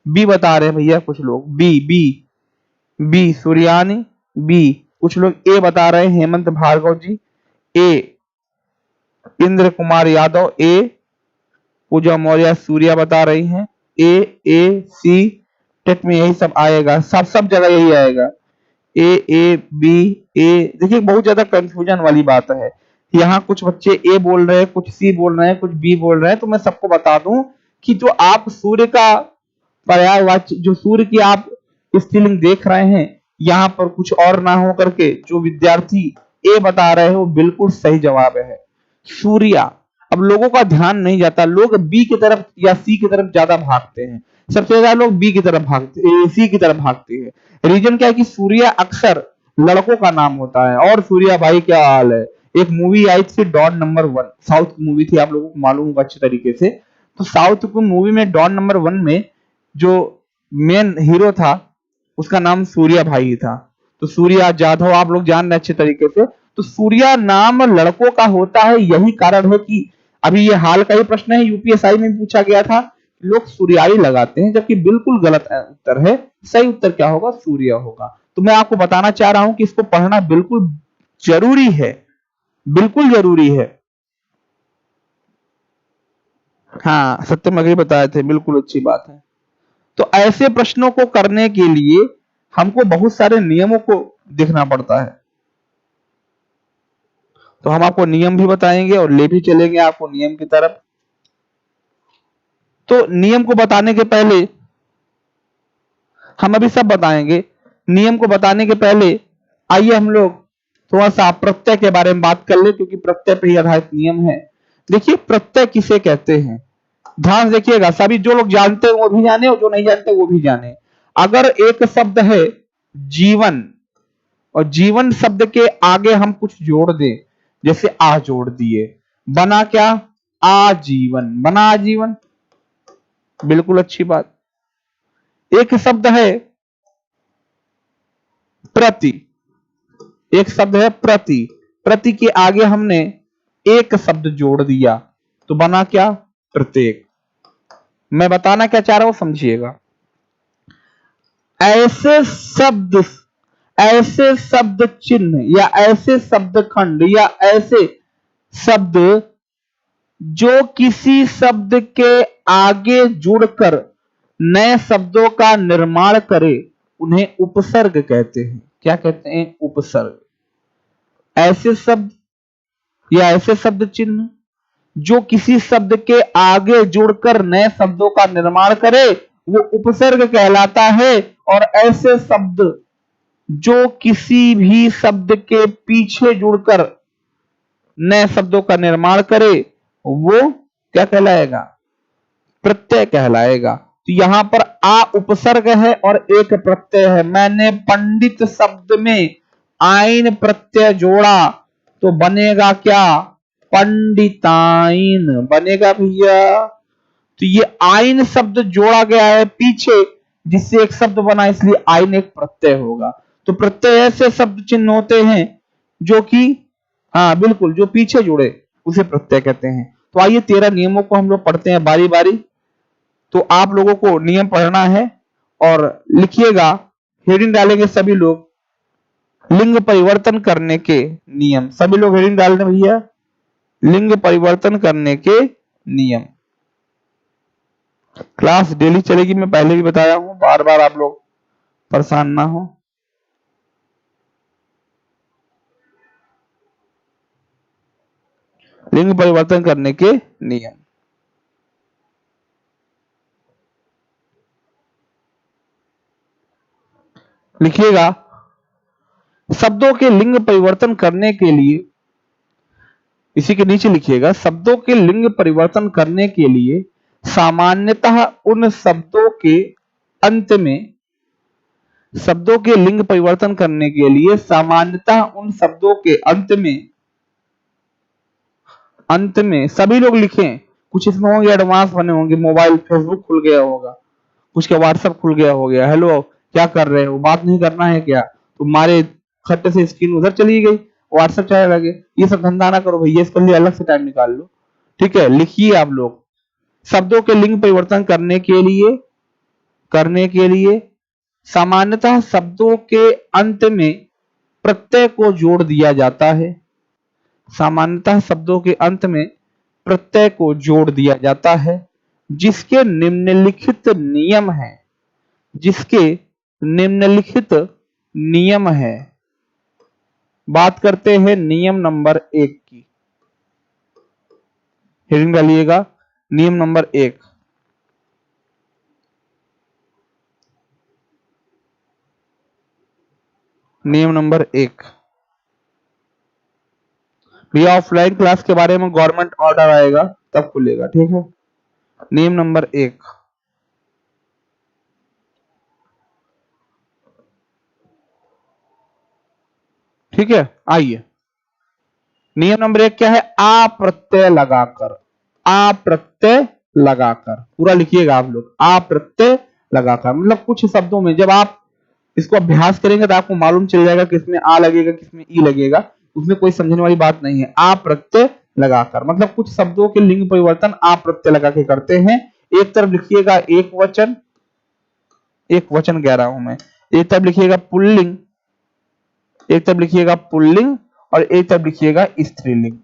बी बता रहे हैं भैया कुछ लोग, बी बी बी सूर्यानी, बी। कुछ लोग ए बता रहे हैं, हेमंत भार्गव जी, ए इंद्र कुमार यादव, ए पूजा मौर्य सूर्या बता रही हैं, ए सी। टेट में यही सब आएगा, सब जगह यही आएगा, ए बी ए। देखिए बहुत ज्यादा कंफ्यूजन वाली बात है। यहाँ कुछ बच्चे ए बोल रहे हैं, कुछ सी बोल रहे हैं, कुछ बी बोल रहे हैं। तो मैं सबको बता दूं कि जो आप सूर्य का पर्यायवाची, जो सूर्य की आप स्त्रीलिंग देख रहे हैं, यहाँ पर कुछ और ना हो करके जो विद्यार्थी ए बता रहे हैं वो बिल्कुल सही जवाब है, सूर्या। अब लोगों का ध्यान नहीं जाता, लोग बी की तरफ या सी की तरफ ज्यादा भागते हैं। सबसे ज्यादा लोग बी की तरफ भागते, सी की तरफ भागते हैं। रीजन क्या है कि सूर्या अक्सर लड़कों का नाम होता है। और सूर्या भाई क्या हाल है? एक मूवी आई थी डॉन नंबर 1, साउथ की मूवी थी, आप लोगों को मालूम होगा अच्छे तरीके से। तो साउथ की मूवी में डॉन नंबर 1 में जो मेन हीरो था उसका नाम सूर्या भाई ही था। तो सूर्या जाधव आप लोग जान रहे अच्छे तरीके से। तो सूर्या नाम लड़कों का होता है, यही कारण है कि अभी ये हाल का ही प्रश्न है, यूपीएसआई में पूछा गया था, लोग सूर्याड़ी लगाते हैं, जबकि बिल्कुल गलत उत्तर है। सही उत्तर क्या होगा? सूर्य होगा। तो मैं आपको बताना चाह रहा हूं कि इसको पढ़ना बिल्कुल जरूरी है, बिल्कुल जरूरी है। हाँ सत्यम अग्री बताए थे, बिल्कुल अच्छी बात है। तो ऐसे प्रश्नों को करने के लिए हमको बहुत सारे नियमों को देखना पड़ता है। तो हम आपको नियम भी बताएंगे और ले भी चलेंगे आपको नियम की तरफ। तो नियम को बताने के पहले, हम अभी सब बताएंगे, नियम को बताने के पहले आइए हम लोग थोड़ा सा प्रत्यय के बारे में बात कर ले, क्योंकि प्रत्यय पर ही आधारित नियम है। देखिए प्रत्यय किसे कहते हैं, ध्यान देखिएगा, सभी जो लोग जानते हैं वो भी जाने और जो नहीं जानते वो भी जाने। अगर एक शब्द है जीवन, और जीवन शब्द के आगे हम कुछ जोड़ दें, जैसे आ जोड़ दिए, बना क्या? आजीवन, बना आजीवन, बिल्कुल अच्छी बात। एक शब्द है प्रति, एक शब्द है प्रति, प्रति के आगे हमने एक शब्द जोड़ दिया तो बना क्या? प्रत्येक। मैं बताना क्या चाह रहा हूं समझिएगा। ऐसे शब्द, ऐसे शब्द चिन्ह या ऐसे शब्द खंड या ऐसे शब्द जो किसी शब्द के आगे जुड़कर नए शब्दों का निर्माण करे उन्हें उपसर्ग कहते हैं। क्या कहते हैं? उपसर्ग। ऐसे शब्द या ऐसे शब्द चिन्ह जो किसी शब्द के आगे जुड़कर नए शब्दों का निर्माण करे वो उपसर्ग कहलाता है। और ऐसे शब्द जो किसी भी शब्द के पीछे जुड़कर नए शब्दों का निर्माण करे वो क्या कहलाएगा? प्रत्यय कहलाएगा। तो यहां पर आ उपसर्ग है और एक प्रत्यय है। मैंने पंडित शब्द में आइन प्रत्यय जोड़ा तो बनेगा क्या? पंडिताइन बनेगा भैया। तो ये आइन शब्द जोड़ा गया है पीछे जिससे एक शब्द बना, इसलिए आइन एक प्रत्यय होगा। तो प्रत्यय ऐसे शब्द चिन्ह होते हैं जो कि हाँ बिल्कुल जो पीछे जुड़े उसे प्रत्यय कहते हैं। तो आइए 13 नियमों को हम लोग पढ़ते हैं बारी बारी। तो आप लोगों को नियम पढ़ना है और लिखिएगा, हेडिंग डालेंगे सभी लोग, लिंग परिवर्तन करने के नियम। सभी लोग हेडिंग डाल दें भैया, लिंग परिवर्तन करने के नियम। क्लास डेली चलेगी, मैं पहले भी बताया हूं, बार बार आप लोग परेशान ना हो। लिंग परिवर्तन करने के नियम लिखिएगा। शब्दों के लिंग परिवर्तन करने के लिए, इसी के नीचे लिखिएगा, शब्दों के लिंग परिवर्तन करने के लिए सामान्यतः उन शब्दों के अंत में, शब्दों के लिंग परिवर्तन करने के लिए सामान्यतः उन शब्दों के अंत में सभी लोग लिखें। कुछ इसमें होंगे एडवांस बने होंगे, मोबाइल फेसबुक खुल गया होगा, कुछ का व्हाट्सएप खुल गया हो गया, हेलो क्या कर रहे हो, बात नहीं करना है क्या, तुम्हारे खट्टे से स्क्रीन उधर चली गई, व्हाट्सएप चला लगे, ये सब धंधा ना करो भैया, इसके लिए अलग से टाइम निकाल लो। ठीक है, लिखिए आप लोग, शब्दों के लिंग परिवर्तन करने के लिए सामान्यतः शब्दों के अंत में प्रत्यय को जोड़ दिया जाता है। सामान्यतः शब्दों के अंत में प्रत्यय को जोड़ दिया जाता है जिसके निम्नलिखित नियम है। जिसके निम्नलिखित नियम है। बात करते हैं नियम नंबर 1 की। हेडिंग डालिएगा, नियम नंबर 1। नियम नंबर 1, भैया ऑफलाइन क्लास के बारे में गवर्नमेंट ऑर्डर आएगा तब खुलेगा, ठीक है। नियम नंबर 1, ठीक है। आइए, नियम नंबर 1 क्या है? आ प्रत्यय लगाकर। आ प्रत्यय लगाकर, पूरा लिखिएगा आप लोग, आ प्रत्यय लगाकर। मतलब कुछ शब्दों में जब आप इसको अभ्यास करेंगे तो आपको मालूम चल जाएगा किसमें आ लगेगा किसमें ई लगेगा, उसमें कोई समझने वाली बात नहीं है। आ प्रत्यय लगाकर मतलब कुछ शब्दों के लिंग परिवर्तन आ प्रत्यय लगा के करते हैं। एक तरफ लिखिएगा एक वचन कह रहा हूं मैं, एक तरफ लिखिएगा पुल्लिंग, एक तरफ लिखिएगा पुल्लिंग और एक तरफ लिखिएगा स्त्रीलिंग।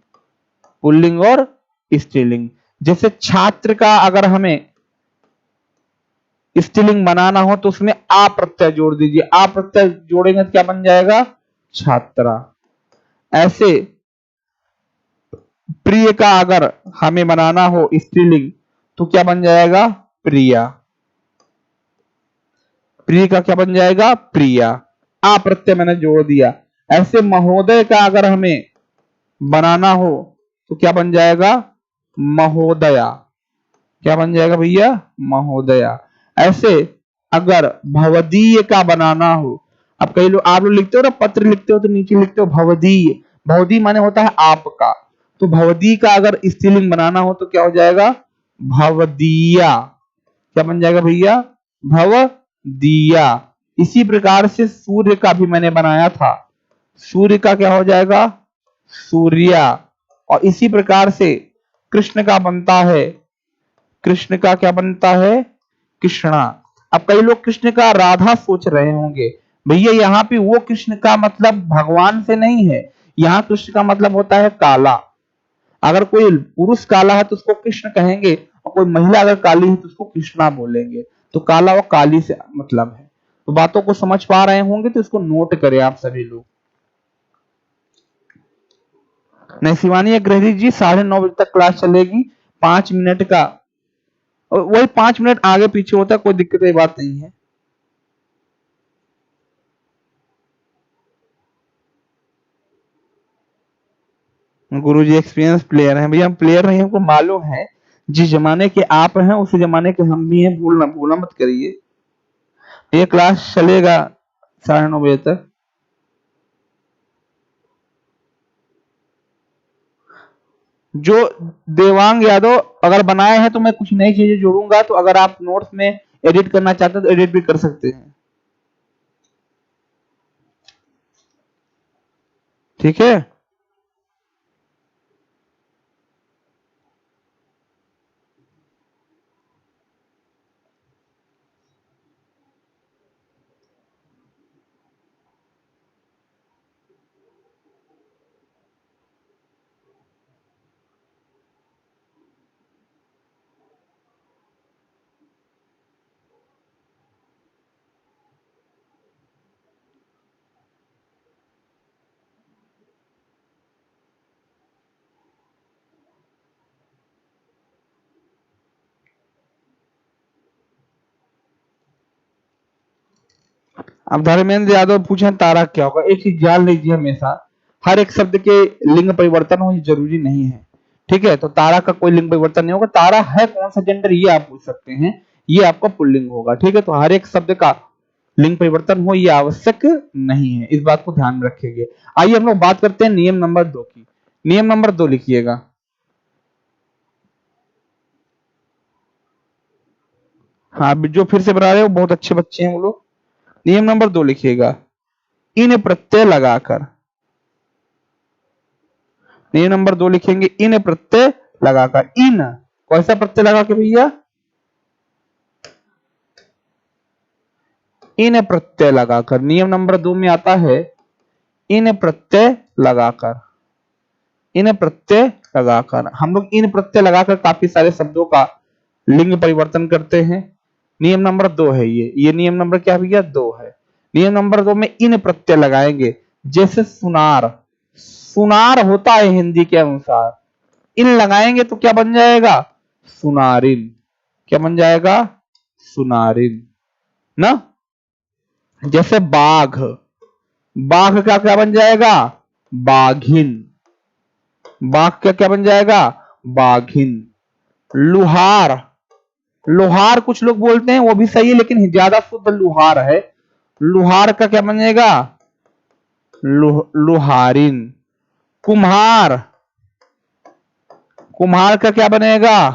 पुल्लिंग और स्त्रीलिंग। जैसे छात्र का अगर हमें स्त्रीलिंग बनाना हो तो उसमें आ प्रत्यय जोड़ दीजिए। आ प्रत्यय जोड़ेंगे तो क्या बन जाएगा? छात्रा। ऐसे प्रिय का अगर हमें बनाना हो स्त्रीलिंग तो क्या बन जाएगा? प्रिया। प्रिय का क्या बन जाएगा? प्रिया। आ प्रत्यय मैंने जोड़ दिया। ऐसे महोदय का अगर हमें बनाना हो तो क्या बन जाएगा? महोदया। क्या बन जाएगा भैया? महोदया। ऐसे अगर भवदीय का बनाना हो, अब कई लोग आप लोग लिखते हो ना, पत्र लिखते हो तो नीचे लिखते हो भवदीय। भवदीय माने होता है आपका, तो भवदीय का अगर स्त्रीलिंग बनाना हो तो क्या हो जाएगा? भवदीया। क्या बन जाएगा भैया? भवदीया। इसी प्रकार से सूर्य का भी मैंने बनाया था, सूर्य का क्या हो जाएगा? सूर्या। और इसी प्रकार से कृष्ण का बनता है, कृष्ण का क्या बनता है? कृष्णा। अब कई लोग कृष्ण का राधा सोच रहे होंगे, भैया यहाँ पे वो कृष्ण का मतलब भगवान से नहीं है, यहाँ कृष्ण का मतलब होता है काला। अगर कोई पुरुष काला है तो उसको कृष्ण कहेंगे, और कोई महिला अगर काली है तो उसको कृष्णा बोलेंगे। तो काला और काली से मतलब है। तो बातों को समझ पा रहे होंगे तो इसको नोट करें आप सभी लोग। नहीं शिवानी अग्रहरी जी 9:30 बजे तक क्लास चलेगी, 5 मिनट का, वही 5 मिनट आगे पीछे होता है, कोई दिक्कत की बात नहीं है। गुरुजी एक्सपीरियंस प्लेयर हैं भैया, हम प्लेयर नहीं, हमको मालूम है जिस जमाने के आप हैं उसी जमाने के हम भी हैं, भूलना मत करिए। ये क्लास चलेगा 9:30 बजे तक। जो देवांग यादव अगर बनाए हैं तो मैं कुछ नई चीजें जोड़ूंगा, तो अगर आप नोट्स में एडिट करना चाहते हैं तो एडिट भी कर सकते हैं, ठीक है। अब धर्मेंद्र यादव पूछे तारा क्या होगा। एक चीज जान लीजिए, हमेशा हर एक शब्द के लिंग परिवर्तन हो ये जरूरी नहीं है, ठीक है। तो तारा का कोई लिंग परिवर्तन नहीं होगा। तारा है कौन सा जेंडर ये आप पूछ सकते हैं, ये आपका पुल्लिंग होगा, ठीक है। तो हर एक शब्द का लिंग परिवर्तन हो ये आवश्यक नहीं है, इस बात को ध्यान में रखेंगे। आइए हम लोग बात करते हैं नियम नंबर 2 की। नियम नंबर 2 लिखिएगा। हाँ जो फिर से बना रहे हो बहुत अच्छे बच्चे हैं वो लोग। नियम नंबर 2 लिखिएगा, इन प्रत्यय लगाकर। नियम नंबर 2 लिखेंगे इन प्रत्यय लगाकर। इन कौन सा प्रत्यय लगा के भैया, इन प्रत्यय लगाकर। नियम नंबर 2 में आता है इन प्रत्यय लगाकर। इन प्रत्यय लगाकर हम लोग इन प्रत्यय लगाकर काफी सारे शब्दों का लिंग परिवर्तन करते हैं। नियम नंबर 2 है ये नियम नंबर क्या भैया 2 है। नियम नंबर 2 में इन प्रत्यय लगाएंगे, जैसे सुनार। सुनार होता है हिंदी के अनुसार, इन लगाएंगे तो क्या बन जाएगा, सुनारिन। क्या बन जाएगा, सुनारिन ना। जैसे बाघ, बाघ का क्या बन जाएगा, बाघिन। बाघ का क्या बन जाएगा, बाघिन। लुहार, लोहार कुछ लोग बोलते हैं वो भी सही है, लेकिन ज्यादा शुद्ध लुहार है। लुहार का क्या बनेगा, लुहारिन। कुम्हार, कुम्हार का क्या बनेगा,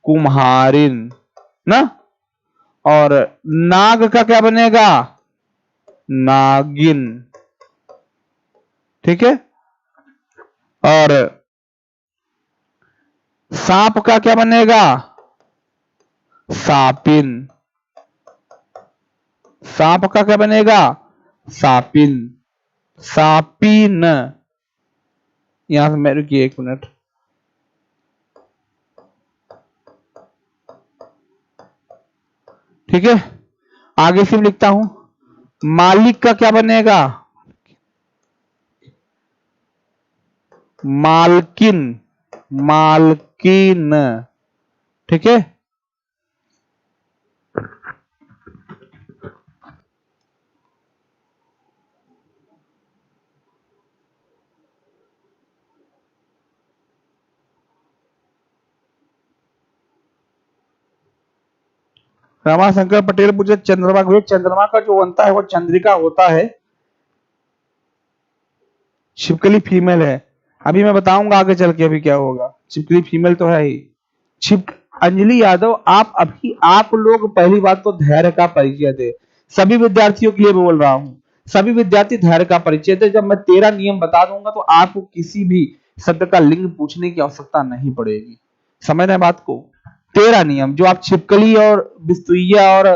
कुम्हारिन ना। और नाग का क्या बनेगा, नागिन, ठीक है। और सांप का क्या बनेगा, सापिन। सांप का क्या बनेगा, सापिन, सापिन। यहां से मैं रुकिए 1 मिनट। ठीक है, आगे से लिखता हूं। मालिक का क्या बनेगा, मालकिन, मालकिन, ठीक है। रामाशंकर पटेल पूछे चंद्रमा को, चंद्रमा का जो बनता है वो चंद्रिका होता है, छिपकली फीमेल है। अभी मैं बताऊंगा आगे चल के अभी क्या होगा। छिपकली फीमेल तो है ही। छिप अंजलि यादव, आप अभी आप लोग पहली बात तो धैर्य का परिचय दे। सभी विद्यार्थियों के लिए बोल रहा हूं, सभी विद्यार्थी धैर्य का परिचय दे। जब मैं 13 नियम बता दूंगा तो आपको किसी भी शब्द का लिंग पूछने की आवश्यकता नहीं पड़ेगी। समझ रहे बात को। 13 नियम जो आप छिपकली और बिस्तुइया और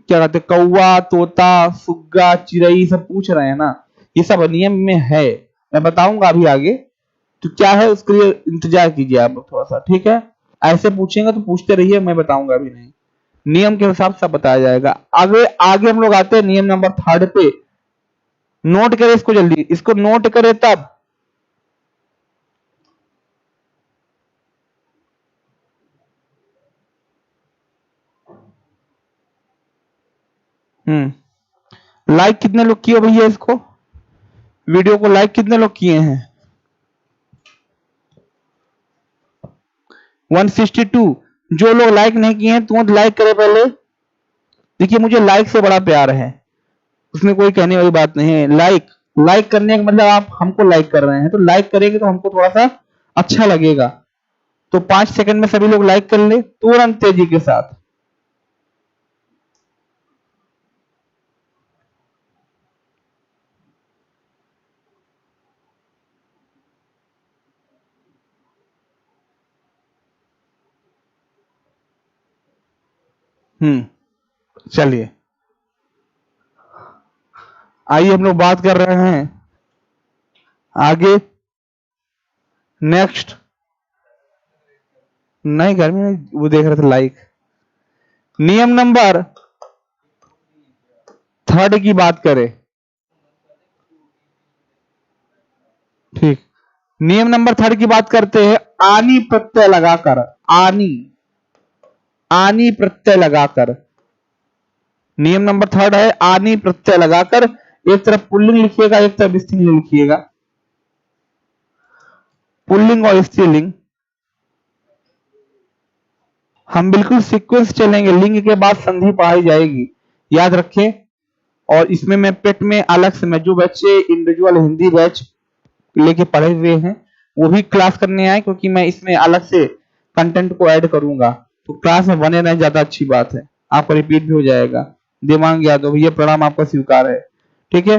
क्या कहते हैं, कौवा, तोता, सुग्गा, चिड़ई, सब पूछ रहे हैं ना, ये सब नियम में है, मैं बताऊंगा अभी आगे। तो क्या है उसके लिए इंतजार कीजिए आप लोग थोड़ा सा, ठीक है। ऐसे पूछेंगे तो पूछते रहिए, मैं बताऊंगा अभी नहीं, नियम के हिसाब से बताया जाएगा। आगे आगे हम लोग आते हैं नियम नंबर 3 पे। नोट करें इसको जल्दी, इसको नोट करें तब। लाइक कितने लोग किए भैया, इसको वीडियो को लाइक कितने लोग किए हैं? 162। जो लोग लाइक नहीं किए हैं तुरंत लाइक करें पहले। देखिए मुझे लाइक से बड़ा प्यार है, उसमें कोई कहने वाली बात नहीं है। लाइक लाइक करने का मतलब आप हमको लाइक कर रहे हैं, तो लाइक करेंगे तो हमको थोड़ा सा अच्छा लगेगा। तो 5 सेकंड में सभी लोग लाइक कर ले तुरंत तेजी के साथ। चलिए आइए हम लोग बात कर रहे हैं आगे। नेक्स्ट, नहीं गर्मी में वो देख रहे थे लाइक। नियम नंबर 3 की बात करें, ठीक। नियम नंबर 3 की बात करते हैं। आनी प्रत्यय लगाकर, आनी आनी प्रत्यय लगाकर, नियम नंबर 3 है आनी प्रत्यय लगाकर। एक तरफ पुल्लिंग लिखिएगा, एक तरफ स्त्रीलिंग लिखिएगा। पुल्लिंग और स्त्रीलिंग हम बिल्कुल सीक्वेंस चलेंगे, लिंग के बाद संधि पढ़ाई जाएगी, याद रखें। और इसमें मैं पेट में अलग से, मैं जो बच्चे इंडिविजुअल हिंदी बैच लेके पढ़े हुए हैं वो भी क्लास करने आए, क्योंकि मैं इसमें अलग से कंटेंट को ऐड करूंगा। तो क्लास में बने रहें, ज्यादा अच्छी बात है, आपका रिपीट भी हो जाएगा। दिमाग यादव, ये प्रणाम आपका स्वीकार है, ठीक है।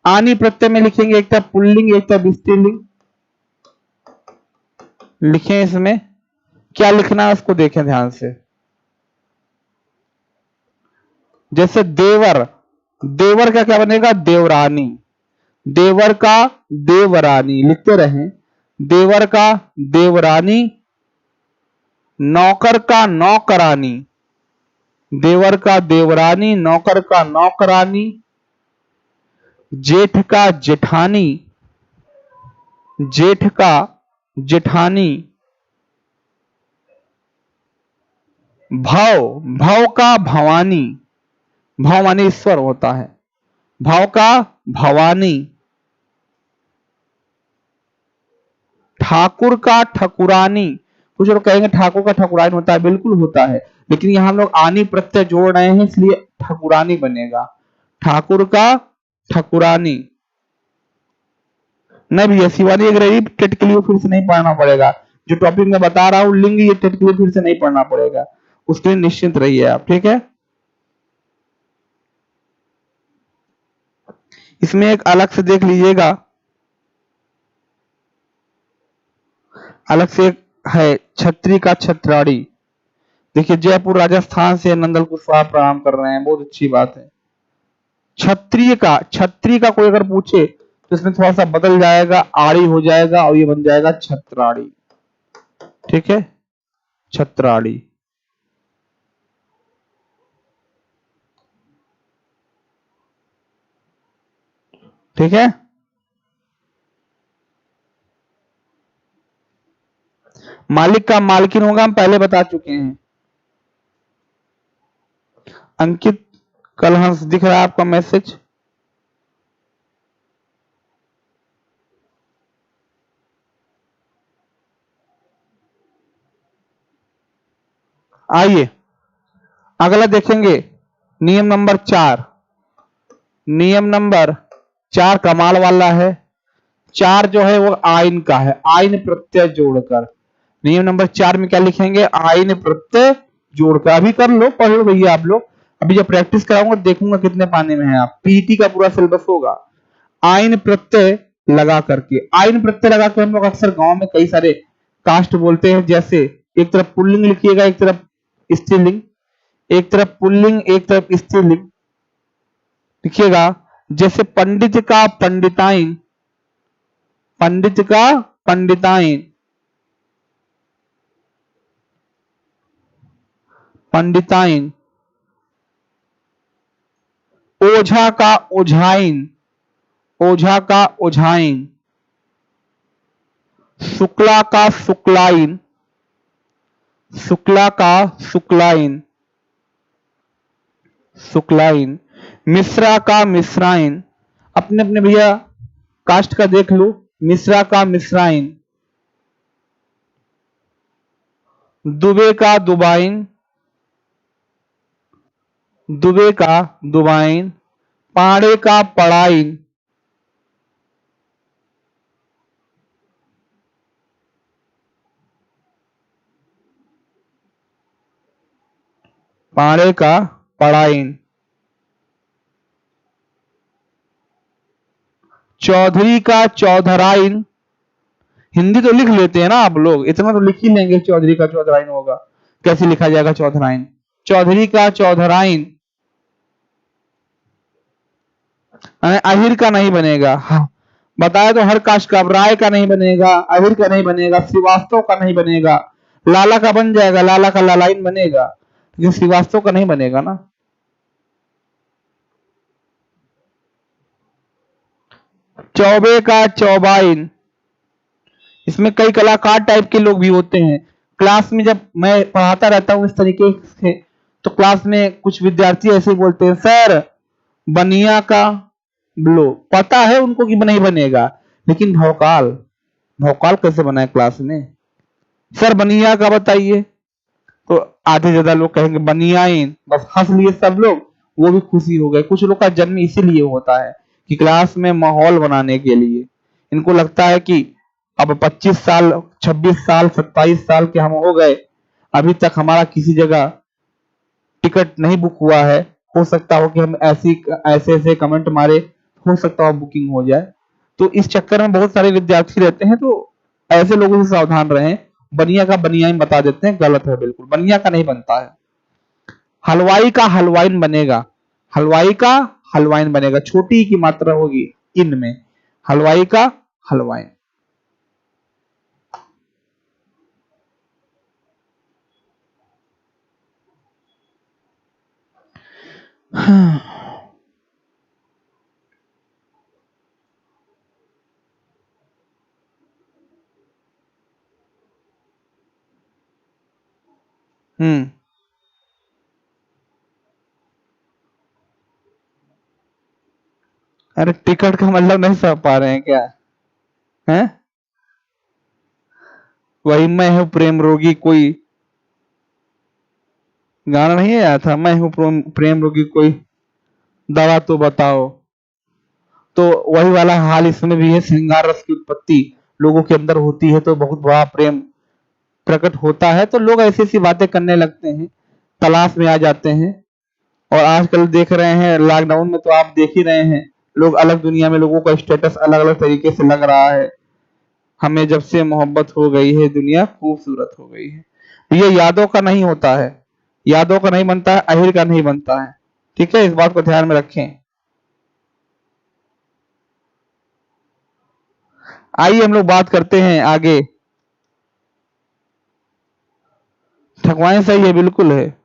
आनी प्रत्यय में लिखेंगे एक तरफ पुल्लिंग एक तरफ स्त्रीलिंग। लिखें, इसमें क्या लिखना है उसको देखें ध्यान से। जैसे देवर, देवर का क्या बनेगा? देवरानी। देवर का देवरानी, लिखते रहें। देवर का देवरानी, नौकर का नौकरानी, देवर का देवरानी, नौकर का नौकरानी, जेठ का जेठानी, जेठ का जेठानी, भव, भव का भवानी, भव माने ईश्वर होता है, भव का भवानी, ठाकुर का ठकुरानी। कुछ लोग कहेंगे ठाकुर का ठकुरानी होता है, बिल्कुल होता है, लेकिन यहां हम लोग आनी प्रत्यय जोड़ रहे हैं इसलिए ठकुरानी बनेगा। ठाकुर का ठकुरानी। नहीं भैया शिवानी एक रही, टेट के लिए फिर से नहीं पढ़ना पड़ेगा। जो टॉपिक मैं बता रहा हूं लिंग, ये टेट के लिए फिर से नहीं पढ़ना पड़ेगा, उसके लिए निश्चिंत रहिए आप, ठीक है। इसमें एक अलग से देख लीजिएगा, अलग से एक है छत्री का छत्राड़ी। देखिए जयपुर राजस्थान से नंदल कुशवाहा प्रणाम कर रहे हैं, बहुत अच्छी बात है। क्षत्रिय का, छत्री का कोई अगर पूछे तो इसमें थोड़ा सा बदल जाएगा, आड़ी हो जाएगा और ये बन जाएगा छत्राड़ी, ठीक है, छत्राड़ी। ठीक है। मालिक का मालकिन होगा, हम पहले बता चुके हैं। अंकित कलहंस दिख रहा है आपका मैसेज? आइए अगला देखेंगे, नियम नंबर 4। नियम नंबर 4 कमाल वाला है। 4 जो है वो आइन का है, आइन प्रत्यय जोड़कर। नियम नंबर 4 में क्या लिखेंगे? आइन प्रत्यय जोड़कर। अभी कर लो, पढ़ लो भैया आप लोग। अभी जब प्रैक्टिस कराऊंगा देखूंगा कितने पाने में है आप। पीटी का पूरा सिलेबस होगा। आइन प्रत्यय लगा करके, आइन प्रत्यय लगा के हम लोग अक्सर गांव में कई सारे कास्ट बोलते हैं। जैसे एक तरफ पुल्लिंग लिखिएगा, एक तरफ स्त्रीलिंग। एक तरफ पुल्लिंग एक तरफ स्त्रीलिंग। लिखिएगा जैसे पंडित का पंडिताइन, पंडित का पंडिताइन, पंडिताइन। ओझा का ओझाइन, ओझा का ओझाइन। शुक्ला का शुक्लाइन, शुक्ला का शुक्लाइन, शुक्लाइन। मिश्रा का मिश्राइन, अपने अपने भैया कास्ट का देख लो, मिश्रा का मिश्राइन। दुबे का दुबाइन, दुबे का दुबाइन। पाड़े का पड़ाइन, पाड़े का पड़ाइन। चौधरी का चौधराइन, हिंदी तो लिख लेते हैं ना आप लोग, इतना तो लिख ही लेंगे चौधरी का चौधराइन होगा, कैसे लिखा जाएगा चौधराइन। चौधरी का चौधराइन। अहिर का नहीं बनेगा, हाँ बताया तो हर कास्ट का। राय का नहीं बनेगा, अहिर का नहीं बनेगा, श्रीवास्तव का नहीं बनेगा। लाला का बन जाएगा, लाला का लालाइन बनेगा, लेकिन श्रीवास्तव का नहीं बनेगा ना। चौबे का चौबाइन। इसमें कई कलाकार टाइप के लोग भी होते हैं। क्लास में जब मैं पढ़ाता रहता हूँ इस तरीके से, तो क्लास में कुछ विद्यार्थी ऐसे बोलते हैं, सर बनिया का ब्लो, पता है उनको कि नहीं बनेगा, लेकिन भौकाल, भौकाल कैसे बनाए क्लास में, सर बनिया का बताइए, तो आधे ज्यादा लोग कहेंगे बनियाइन, बस हंस लिए सब लोग, वो भी खुशी हो गए। कुछ लोग का जन्म इसीलिए होता है कि क्लास में माहौल बनाने के लिए। इनको लगता है कि अब 25 साल 26 साल 27 साल के हम हो गए, अभी तक हमारा किसी जगह टिकट नहीं बुक हुआ है, हो सकता हो कि हम ऐसे ऐसे कमेंट मारे, हो सकता हो बुकिंग हो जाए। तो इस चक्कर में बहुत सारे विद्यार्थी रहते हैं, तो ऐसे लोगों से सावधान रहें। बनिया का बनियाइन बता देते हैं, गलत है बिल्कुल, बनिया का नहीं बनता है। हलवाई का हलवाइन बनेगा, हलवाई का हलवाइन बनेगा, छोटी की मात्रा होगी इनमें, हलवाई का हलवाइन। हम्म अरे टिकट का मतलब नहीं समझ पा रहे हैं क्या? हैं? वही मैं हूँ प्रेम रोगी, कोई गाना नहीं आया था, मैं हूँ प्रेम रोगी कोई दवा तो बताओ। तो वही वाला हाल इसमें भी है। श्रृंगार रस की उत्पत्ति लोगों के अंदर होती है तो बहुत बड़ा प्रेम प्रकट होता है, तो लोग ऐसी ऐसी बातें करने लगते हैं, तलाश में आ जाते हैं। और आजकल देख रहे हैं लॉकडाउन में, तो आप देख ही रहे हैं, लोग अलग दुनिया में, लोगों का स्टेटस अलग अलग तरीके से लग रहा है। हमें जब से मोहब्बत हो गई है दुनिया खूबसूरत हो गई है। ये यादों का नहीं होता है, यादों का नहीं बनता है, अहिर का नहीं बनता है। ठीक है, इस बात को ध्यान में रखें। आइए हम लोग बात करते हैं आगे। ठकवाएं सही है, बिल्कुल है।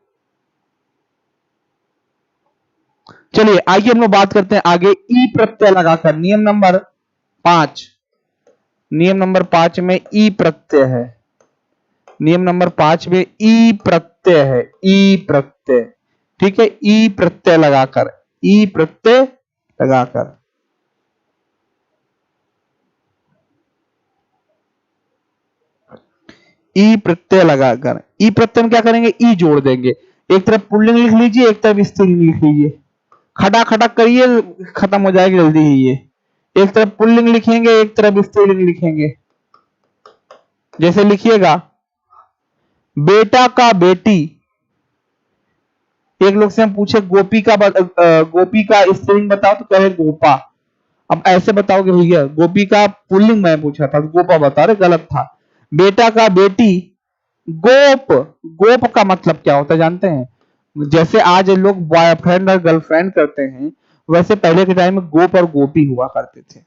चलिए आइए हम लोग बात करते हैं आगे। ई प्रत्यय लगाकर, नियम नंबर 5, नियम नंबर 5 में ई प्रत्यय है। नियम नंबर 5 में ई प्रत्यय है, ई प्रत्यय। ठीक है, ई प्रत्यय लगाकर, ई प्रत्यय लगाकर। ई प्रत्यय लगाकर, ई प्रत्यय में क्या करेंगे, ई जोड़ देंगे। एक तरफ पुल्लिंग लिख लीजिए, एक तरफ स्त्रीलिंग लिख लीजिए, खड़ा खड़ा करिए, खत्म हो जाएगी जल्दी ही ये। एक तरफ पुल्लिंग लिखेंगे, एक तरफ स्त्रीलिंग लिखेंगे। जैसे लिखिएगा बेटा का बेटी। एक लोग से हम पूछे गोपी का गोपी का स्त्रीलिंग बताओ, तो कहे गोपा। अब ऐसे बताओगे भैया, गोपी का पुल्लिंग मैं पूछा था, गोपा बता रहे, गलत था। बेटा का बेटी गोप, गोप का मतलब क्या होता है जानते हैं? जैसे आज लोग बॉयफ्रेंड और गर्लफ्रेंड करते हैं, वैसे पहले के टाइम में गोप और गोपी हुआ करते थे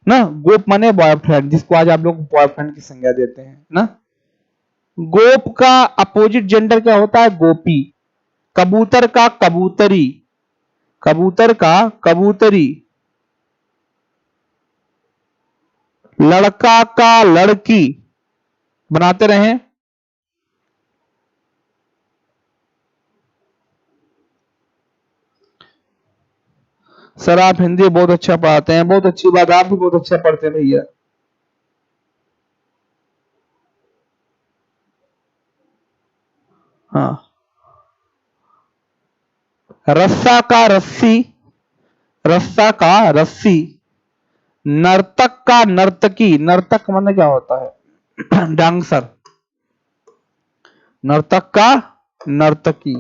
ना। गोप माने बॉयफ्रेंड, जिसको आज आप लोग बॉयफ्रेंड की संज्ञा देते हैं ना। गोप का अपोजिट जेंडर क्या होता है? गोपी। कबूतर का कबूतरी, कबूतर का कबूतरी। लड़का का लड़की। बनाते रहें। सर आप हिंदी बहुत अच्छा पढ़ाते हैं, बहुत अच्छी बात, आप भी बहुत अच्छा पढ़ते हैं भैया। हाँ। रस्सा का रस्सी, रस्सा का रस्सी। नर्तक का नर्तकी, नर्तक मतलब क्या होता है? डांसर। नर्तक का नर्तकी।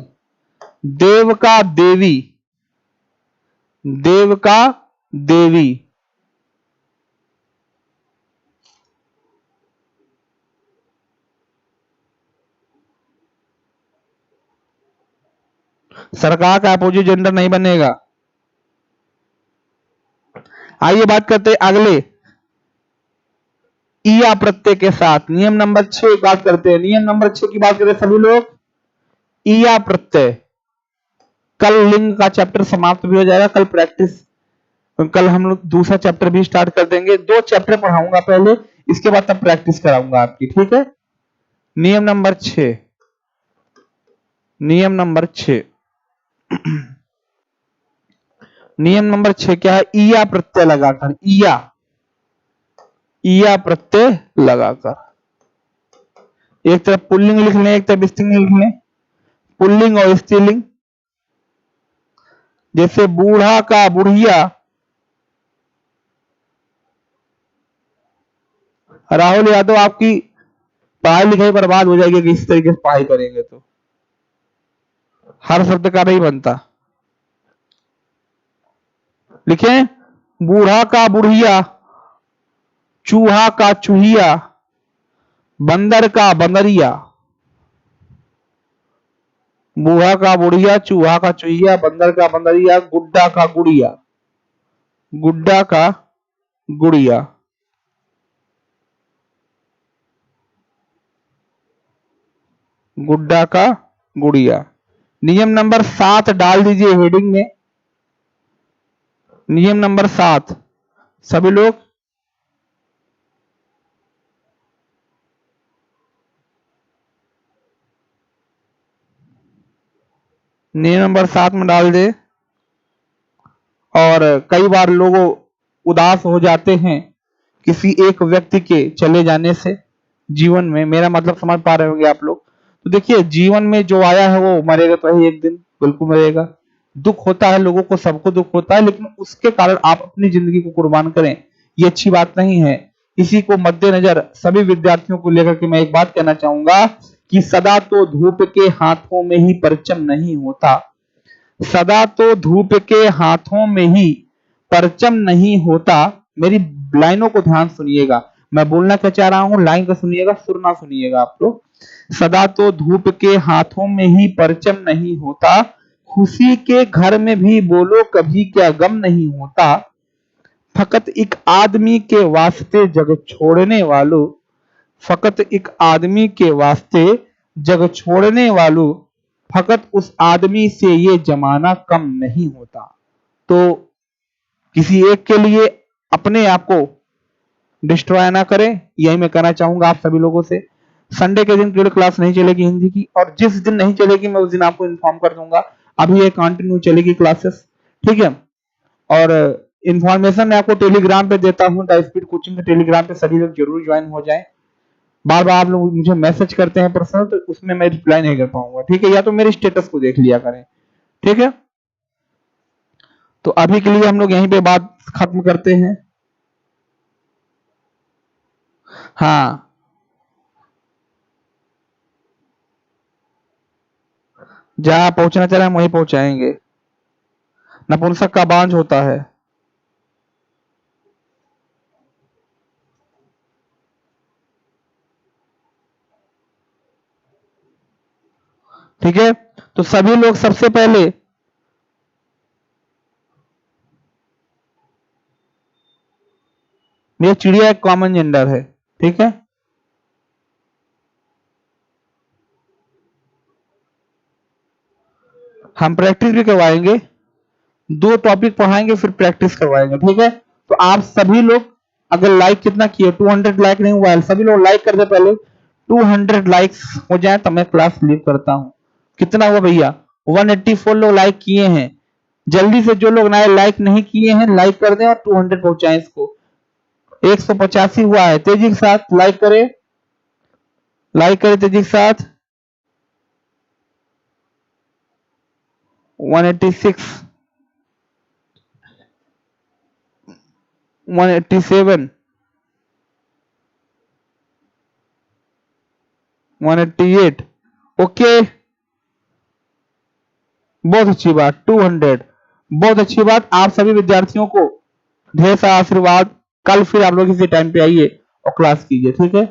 देव का देवी, देव का देवी। सरकार का अपोजिट जेंडर नहीं बनेगा। आइए बात करते हैं अगले ईया प्रत्यय के साथ। नियम नंबर 6 बात करते हैं। नियम नंबर 6 की बात करें सभी लोग। ईया प्रत्यय। कल लिंग का चैप्टर समाप्त भी हो जाएगा। कल प्रैक्टिस, कल हम लोग दूसरा चैप्टर भी स्टार्ट कर देंगे। 2 चैप्टर पढ़ाऊंगा पहले, इसके बाद तब प्रैक्टिस कराऊंगा आपकी, ठीक है। नियम नंबर 6, नियम नंबर 6। नियम नंबर 6 क्या है? ईया प्रत्यय लगाकर, ईया, ईया प्रत्यय लगाकर। एक तरफ पुल्लिंग लिख लें, एक तरफ स्त्रीलिंग लिख लें। पुल्लिंग और स्त्रीलिंग। जैसे बूढ़ा का बुढ़िया। राहुल यादव आपकी पढ़ाई लिखाई बर्बाद हो जाएगी इस तरीके से पढ़ाई करेंगे तो। हर शब्द का नहीं बनता। लिखें, बूढ़ा का बुढ़िया, चूहा का चूहिया, बंदर का बंदरिया। बूढ़ा का बुढ़िया, चूहा का चूहिया, बंदर का बंदरिया, गुड्डा का गुड़िया, गुड्डा का गुड़िया। गुड्डा का गुड़िया। नियम नंबर 7 डाल दीजिए हेडिंग में। नियम नंबर 7 सभी लोग। नियम नंबर 7 में डाल दे। और कई बार लोग उदास हो जाते हैं किसी एक व्यक्ति के चले जाने से जीवन में। मेरा मतलब समझ पा रहे होंगे आप लोग। तो देखिए, जीवन में जो आया है वो मरेगा तो ही एक दिन, बिल्कुल मरेगा। दुख होता है, लोगों को, सबको दुख होता है, लेकिन उसके कारण आप अपनी जिंदगी को कुर्बान करें, ये अच्छी बात नहीं है। इसी को मद्देनजर सभी विद्यार्थियों को लेकर के मैं एक बात कहना चाहूंगा कि सदा तो धूप के हाथों में ही परचम नहीं होता। सदा तो धूप के हाथों में ही परचम नहीं होता। मेरी लाइनों को ध्यान सुनिएगा, मैं बोलना क्या चाह रहा हूं, लाइन को सुनिएगा, सुर ना सुनिएगा आप लोग। सदा तो धूप के हाथों में ही परचम नहीं होता, खुशी के घर में भी बोलो कभी क्या गम नहीं होता। फकत एक आदमी के वास्ते जग छोड़ने वालों, फकत एक आदमी के वास्ते जग छोड़ने वालों, फकत उस आदमी से ये जमाना कम नहीं होता। तो किसी एक के लिए अपने आप को डिस्ट्रॉय ना करें, यही मैं कहना चाहूंगा आप सभी लोगों से। संडे के दिन केवल क्लास नहीं चलेगी हिंदी की, और जिस दिन नहीं चलेगी मैं उस दिन आपको इन्फॉर्म कर दूंगा। अभी ये कंटिन्यू चलेगी क्लासेस, ठीक है। और इन्फॉर्मेशन मैं आपको टेलीग्राम पे देता हूँ, द स्पीड कोचिंग के टेलीग्राम पे सभी लोग जरूर ज्वाइन हो जाएं। बार बार आप लोग मुझे मैसेज करते हैं पर्सनल, तो उसमें मैं रिप्लाई नहीं कर पाऊंगा, ठीक है। या तो मेरे स्टेटस को देख लिया करें, ठीक है। तो अभी के लिए हम लोग यहीं पे बात खत्म करते हैं। हाँ, जहां पहुंचना चाह रहे हैं वहीं पहुंचाएंगे। नपुंसक का बांझ होता है, ठीक है। तो सभी लोग सबसे पहले ये चिड़िया एक कॉमन जेंडर है, ठीक है। हम प्रैक्टिस भी करवाएंगे, 2 टॉपिक पढ़ाएंगे फिर प्रैक्टिस करवाएंगे, ठीक है। तो आप सभी लोग अगर लाइक कितना किए, 200 लाइक नहीं हुआ है, सभी लोग लाइक कर दे पहले। 200 लाइक्स हो जाए तो मैं क्लास लीव करता हूं। कितना हुआ भैया? 184 लोग लाइक किए हैं। जल्दी से जो लोग नए लाइक नहीं किए हैं लाइक कर दें और 200 पहुंचाएं इसको। 185 हुआ है, तेजी के साथ लाइक करें, लाइक करें तेजी के साथ। 186, 187, 188, ओके, बहुत अच्छी बात। 200, बहुत अच्छी बात। आप सभी विद्यार्थियों को ढेर सारा आशीर्वाद। कल फिर आप लोग इसी टाइम पे आइए और क्लास कीजिए, ठीक है।